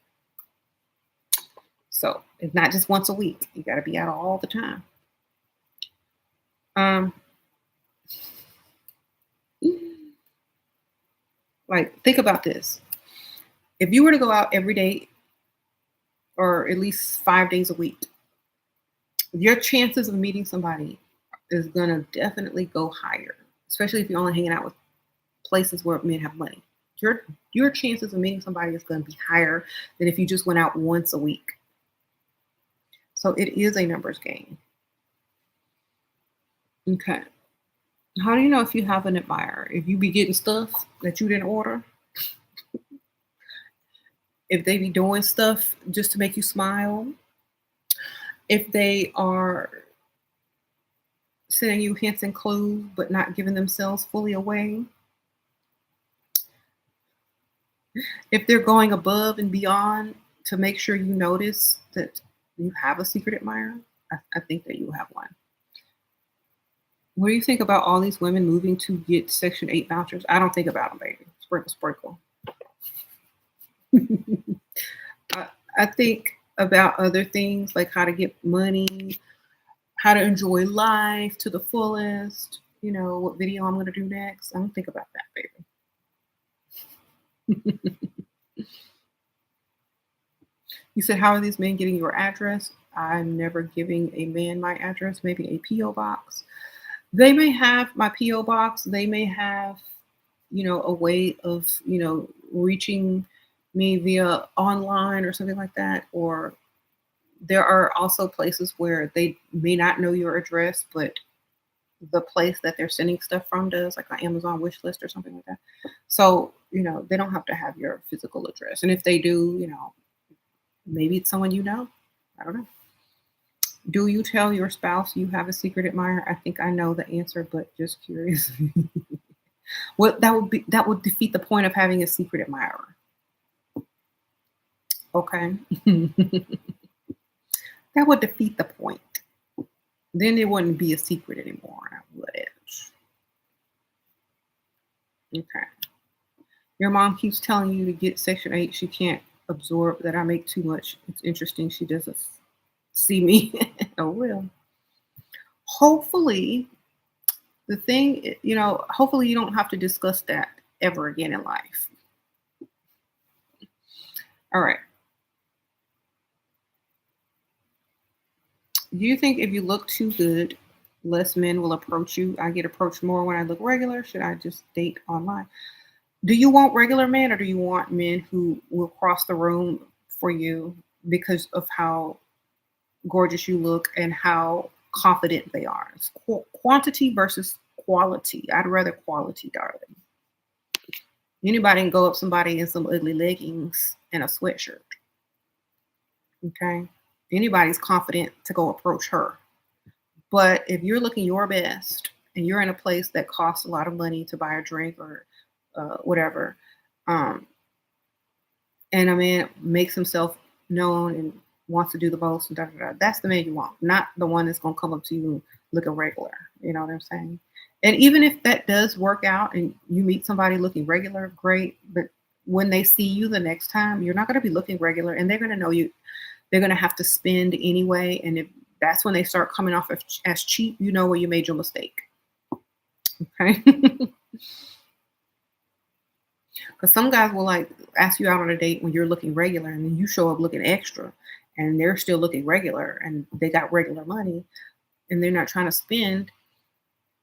So it's not just once a week. You gotta be out all the time. Um, like think about this. If you were to go out every day or at least 5 days a week, your chances of meeting somebody is gonna definitely go higher, especially if you're only hanging out with places where men have money. Your your chances of meeting somebody is gonna be higher than if you just went out once a week. So it is a numbers game. Okay. How do you know if you have an admirer? If you be getting stuff that you didn't order, if they be doing stuff just to make you smile, if they are sending you hints and clues but not giving themselves fully away, if they're going above and beyond to make sure you notice that you have a secret admirer, I think that you have one. What do you think about all these women moving to get Section 8 vouchers? I don't think about them, baby. Sprinkle, sprinkle. I think about other things like how to get money, how to enjoy life to the fullest, what video I'm going to do next. I don't think about that, baby. You said, how are these men getting your address? I'm never giving a man my address, maybe a P.O. box. They may have my P.O. box. They may have, a way of, reaching me via online or something like that. Or there are also places where they may not know your address, but the place that they're sending stuff from does, like an Amazon wish list or something like that. So, they don't have to have your physical address. And if they do, maybe it's someone you know. I don't know. Do you tell your spouse you have a secret admirer? I think I know the answer, but just curious. What that would defeat the point of having a secret admirer. Okay. That would defeat the point. Then it wouldn't be a secret anymore. What else? Okay. Your mom keeps telling you to get Section 8. She can't absorb that I make too much. It's interesting. She doesn't see me. Oh, well. Hopefully, hopefully you don't have to discuss that ever again in life. All right. Do you think if you look too good, less men will approach you? I get approached more when I look regular. Should I just date online? Do you want regular men or do you want men who will cross the room for you because of how gorgeous you look and how confident they are? It's quantity versus quality. I'd rather quality, darling. Anybody can go up somebody in some ugly leggings and a sweatshirt. Okay. Anybody's confident to go approach her. But if you're looking your best and you're in a place that costs a lot of money to buy a drink or whatever, and a man makes himself known and wants to do the most, and that's the man you want, not the one that's going to come up to you looking regular. You know what I'm saying? And even if that does work out and you meet somebody looking regular, great. But when they see you the next time, you're not going to be looking regular and they're going to know you. They're going to have to spend anyway. And if that's when they start coming off as cheap, you know where you made your mistake. Okay. Because some guys will like ask you out on a date when you're looking regular and then you show up looking extra and they're still looking regular and they got regular money and they're not trying to spend,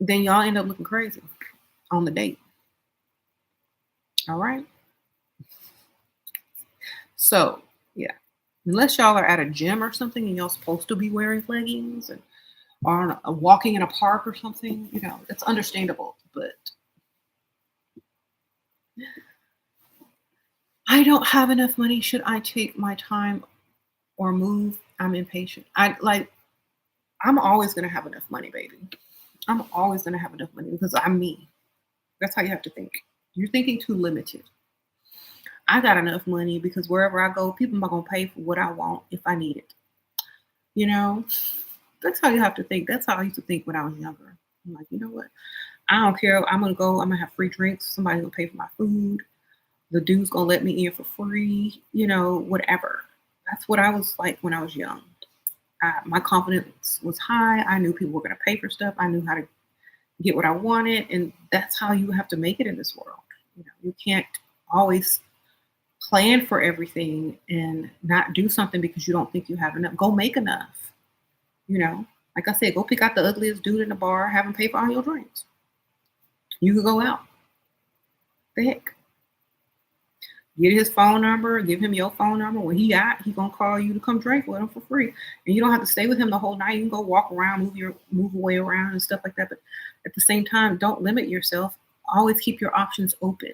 then y'all end up looking crazy on the date. All right. So, yeah. Unless y'all are at a gym or something and y'all supposed to be wearing leggings and or walking in a park or something, it's understandable. But I don't have enough money. Should I take my time or move? I'm impatient. I'm always gonna have enough money, baby. I'm always gonna have enough money because I'm me. That's how you have to think. You're thinking too limited. I got enough money because wherever I go, people are gonna pay for what I want if I need it. You know, that's how you have to think. That's how I used to think when I was younger. I'm like, you know what? I don't care. I'm gonna go. I'm gonna have free drinks. Somebody's gonna pay for my food. The dude's gonna let me in for free. Whatever. That's what I was like when I was young. My confidence was high. I knew people were gonna pay for stuff. I knew how to get what I wanted, and that's how you have to make it in this world. You can't always plan for everything and not do something because you don't think you have enough. Go make enough. You know, like I said, go pick out the ugliest dude in the bar, have him pay for all your drinks. You could go out. The heck. Get his phone number, give him your phone number. When he gonna call you to come drink with him for free. And you don't have to stay with him the whole night. You can go walk around, move away around and stuff like that. But at the same time, don't limit yourself. Always keep your options open.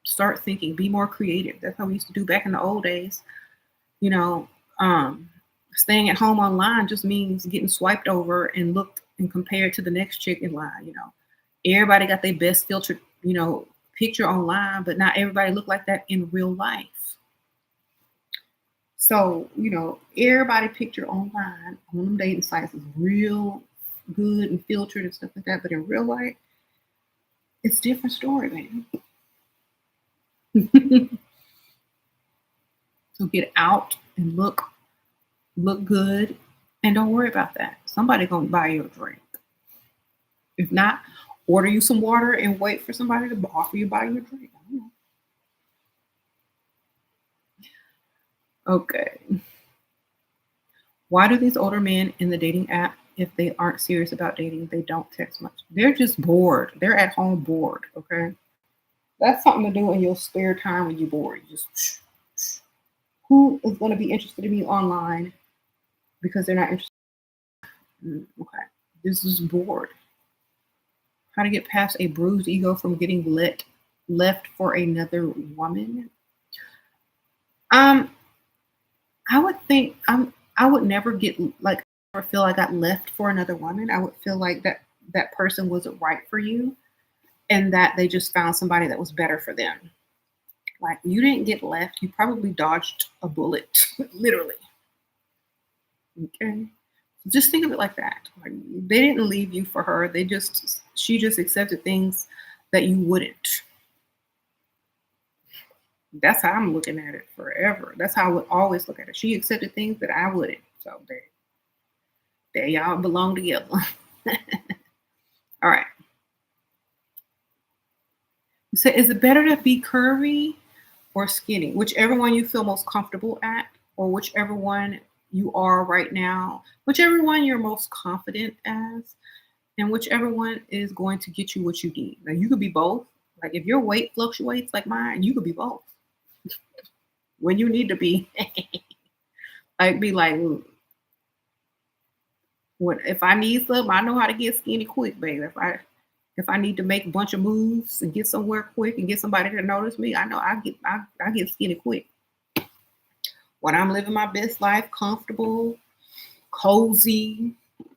Start thinking, be more creative. That's how we used to do back in the old days. You know, staying at home online just means getting swiped over and looked and compared to the next chick in line. Everybody got their best filtered, picture online, but not everybody look like that in real life. So, everybody picture online on them dating sites is real good and filtered and stuff like that. But in real life, it's a different story, man. So get out and look good, and don't worry about that. Somebody gonna buy you a drink. If not, order you some water and wait for somebody to offer you buy you a drink. I don't know. Okay. Why do these older men in the dating app, if they aren't serious about dating, they don't text much? They're just bored. They're at home bored. Okay. That's something to do in your spare time when you're bored. You just who is going to be interested in me online because they're not interested? Okay. This is bored. How to get past a bruised ego from getting left for another woman? Um, I would think I would never get like or feel I got left for another woman. I would feel like that person wasn't right for you and that they just found somebody that was better for them. Like you didn't get left, you probably dodged a bullet, literally. Okay. Just think of it like that. Like, they didn't leave you for her. She just accepted things that you wouldn't. That's how I'm looking at it forever. That's how I would always look at it. She accepted things that I wouldn't. So there y'all belong together. All right. So is it better to be curvy or skinny? Whichever one you feel most comfortable at, or whichever one you are right now, whichever one you're most confident as, and whichever one is going to get you what you need. Now you could be both. Like if your weight fluctuates like mine, you could be both. When you need to be, like be like, what if I need something? I know how to get skinny quick, baby. If I need to make a bunch of moves and get somewhere quick and get somebody to notice me, I know I get skinny quick. When I'm living my best life, comfortable, cozy,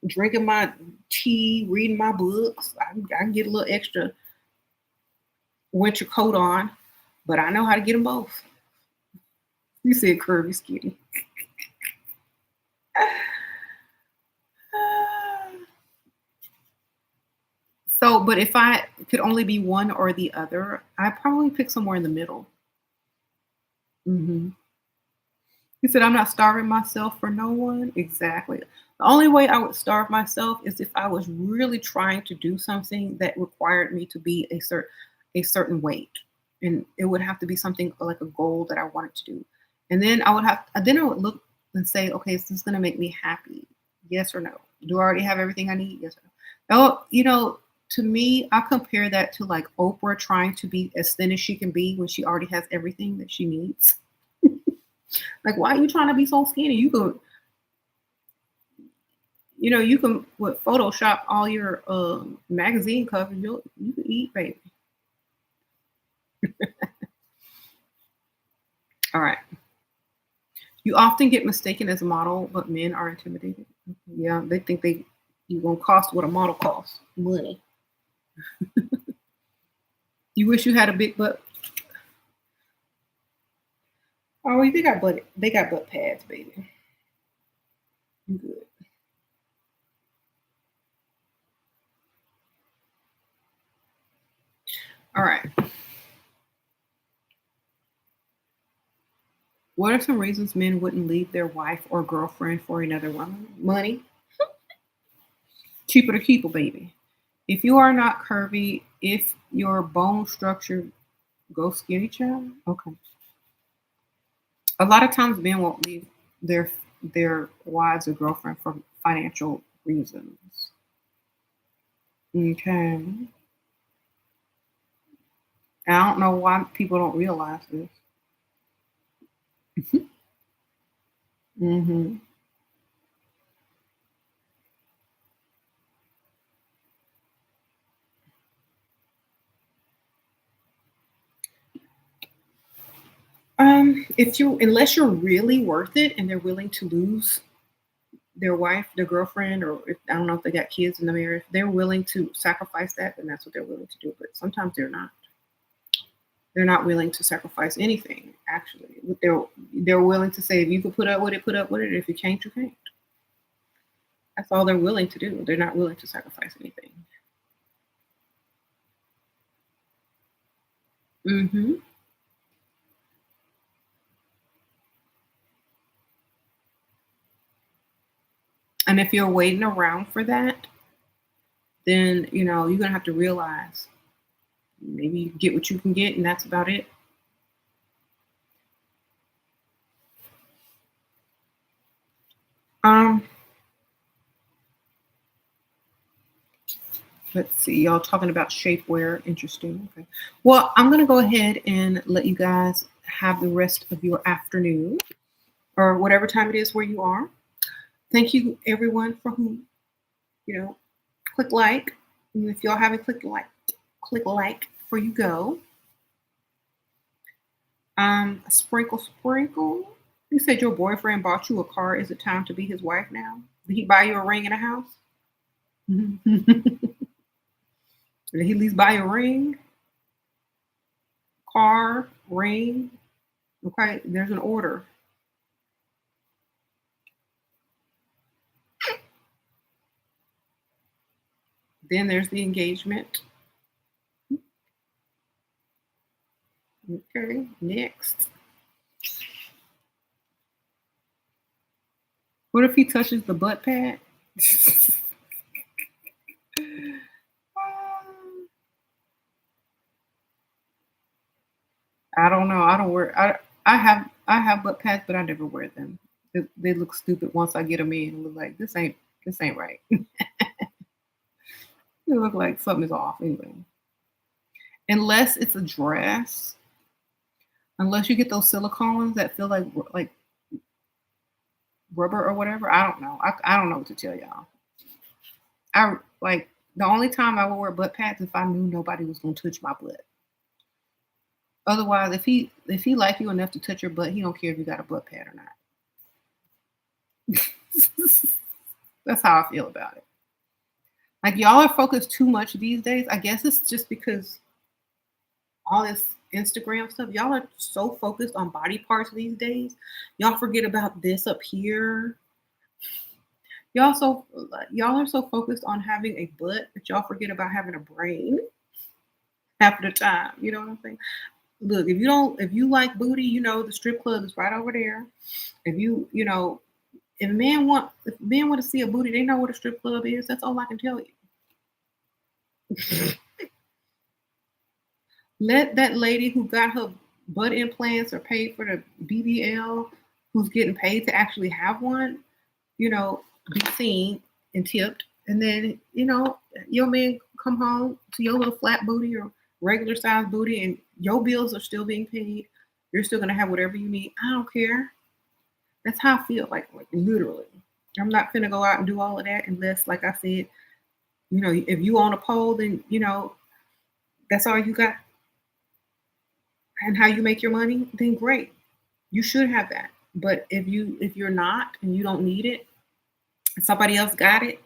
drinking my tea, reading my books, I can get a little extra winter coat on, but I know how to get them both. You said curvy skinny. So, but if I could only be one or the other, I'd probably pick somewhere in the middle. hmm He said, I'm not starving myself for no one. Exactly. The only way I would starve myself is if I was really trying to do something that required me to be a certain weight. And it would have to be something like a goal that I wanted to do. And then I would look and say, okay, is this gonna make me happy? Yes or no? Do I already have everything I need? Yes or no? Oh, to me, I compare that to like Oprah trying to be as thin as she can be when she already has everything that she needs. Like, why are you trying to be so skinny? You can what Photoshop all your magazine covers. You can eat, baby. All right. You often get mistaken as a model, but men are intimidated. Yeah, they think you gonna cost what a model costs. Money. You wish you had a big butt. Oh, they got butt pads, baby. You good. All right. What are some reasons men wouldn't leave their wife or girlfriend for another woman? Money. Cheaper to keep a baby. If you are not curvy, if your bone structure goes skinny, child. Okay. A lot of times men won't leave their wives or girlfriend for financial reasons. Okay. I don't know why people don't realize this. hmm if you unless you're really worth it and they're willing to lose their wife, their girlfriend, or if, I don't know if they got kids in the marriage, they're willing to sacrifice that, then that's what they're willing to do. But sometimes they're not. They're not willing to sacrifice anything. Actually, they're willing to say, if you can put up with it, put up with it. If you can't, you can't. That's all they're willing to do. They're not willing to sacrifice anything. hmm And if you're waiting around for that, then you're gonna have to realize maybe you get what you can get, and that's about it. Um, let's see, y'all talking about shapewear. Interesting. Okay. Well, I'm gonna go ahead and let you guys have the rest of your afternoon or whatever time it is where you are. Thank you, everyone, for who you know click like. And if y'all haven't click like before you go. Sprinkle, sprinkle. You said your boyfriend bought you a car. Is it time to be his wife now? Did he buy you a ring and a house? Did he at least buy a ring, car, ring? Okay, there's an order. Then there's the engagement. Okay, next. What if he touches the butt pad? I don't know. I don't wear. I have butt pads, but I never wear them. They look stupid once I get them in. Look like this ain't right. It look like something is off anyway. Unless it's a dress, unless you get those silicones that feel like rubber or whatever. I don't know. I don't know what to tell y'all. I like the only time I would wear butt pads if I knew nobody was gonna touch my butt. Otherwise, if he like you enough to touch your butt, he don't care if you got a butt pad or not. That's how I feel about it. Like y'all are focused too much these days. I guess it's just because all this Instagram stuff, y'all are so focused on body parts these days. Y'all forget about this up here. Y'all are so focused on having a butt that y'all forget about having a brain half of the time. You know what I'm saying? Look, if you like booty, the strip club is right over there. If if men want to see a booty, they know what a strip club is. That's all I can tell you. Let that lady who got her butt implants or paid for the BBL, who's getting paid to actually have one, be seen and tipped. And then, your man come home to your little flat booty or regular size booty and your bills are still being paid. You're still going to have whatever you need. I don't care. That's how I feel, like literally. I'm not finna go out and do all of that unless, like I said, if you on a pole, then that's all you got, and how you make your money, then great. You should have that. But if you're not and you don't need it, and somebody else got it,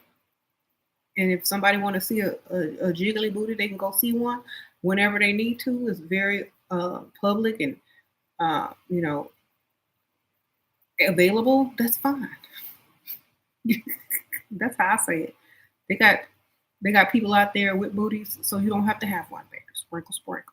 and if somebody want to see a jiggly booty, they can go see one whenever they need to. It's very public and uh, you know available. That's fine. That's how I say it. They got they got people out there with booties, so you don't have to have one there. Sprinkle, sprinkle.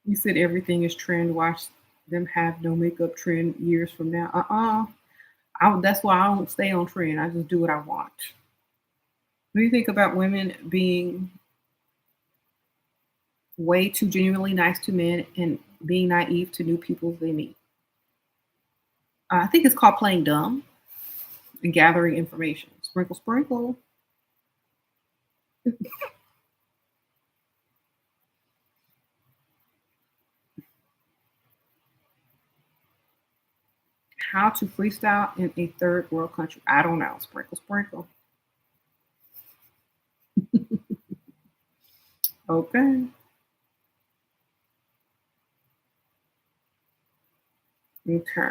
You said everything is trend. Watch them have no makeup trend years from now. That's why I don't stay on trend. I just do what I want. What do you think about women being way too genuinely nice to men and being naive to new people they meet? I think it's called playing dumb and gathering information. Sprinkle, sprinkle. How to freestyle in a third world country? I don't know. Sprinkle, sprinkle. Okay. Okay.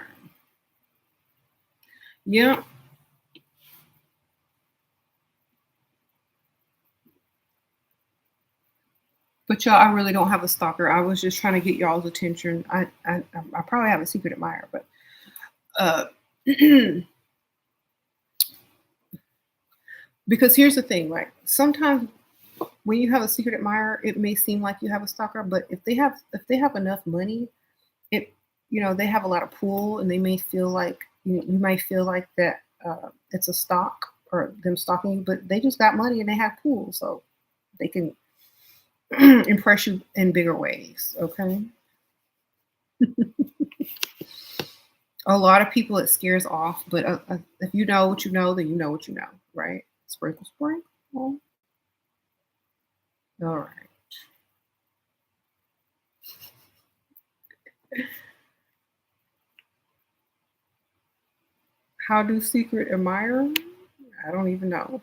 Yeah. But y'all, I really don't have a stalker. I was just trying to get y'all's attention. I probably have a secret admirer, but uh, because here's the thing, right? Sometimes when you have a secret admirer, it may seem like you have a stalker, but if they have enough money, it they have a lot of pull, and they may feel like you might feel like that it's a stalk or them stalking you, but they just got money and they have pull, so they can impress you in bigger ways. Okay. A lot of people it scares off, but if you know what you know, then you know what you know, right? Sprinkle, sprinkle. All right. How do secret admire? I don't even know.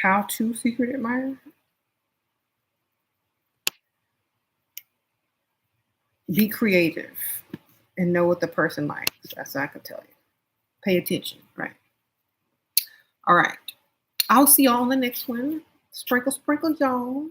How to secret admire? Be creative and know what the person likes. That's what I can tell you. Pay attention, right? All right. I'll see y'all in the next one. Sprinkle, sprinkle, y'all.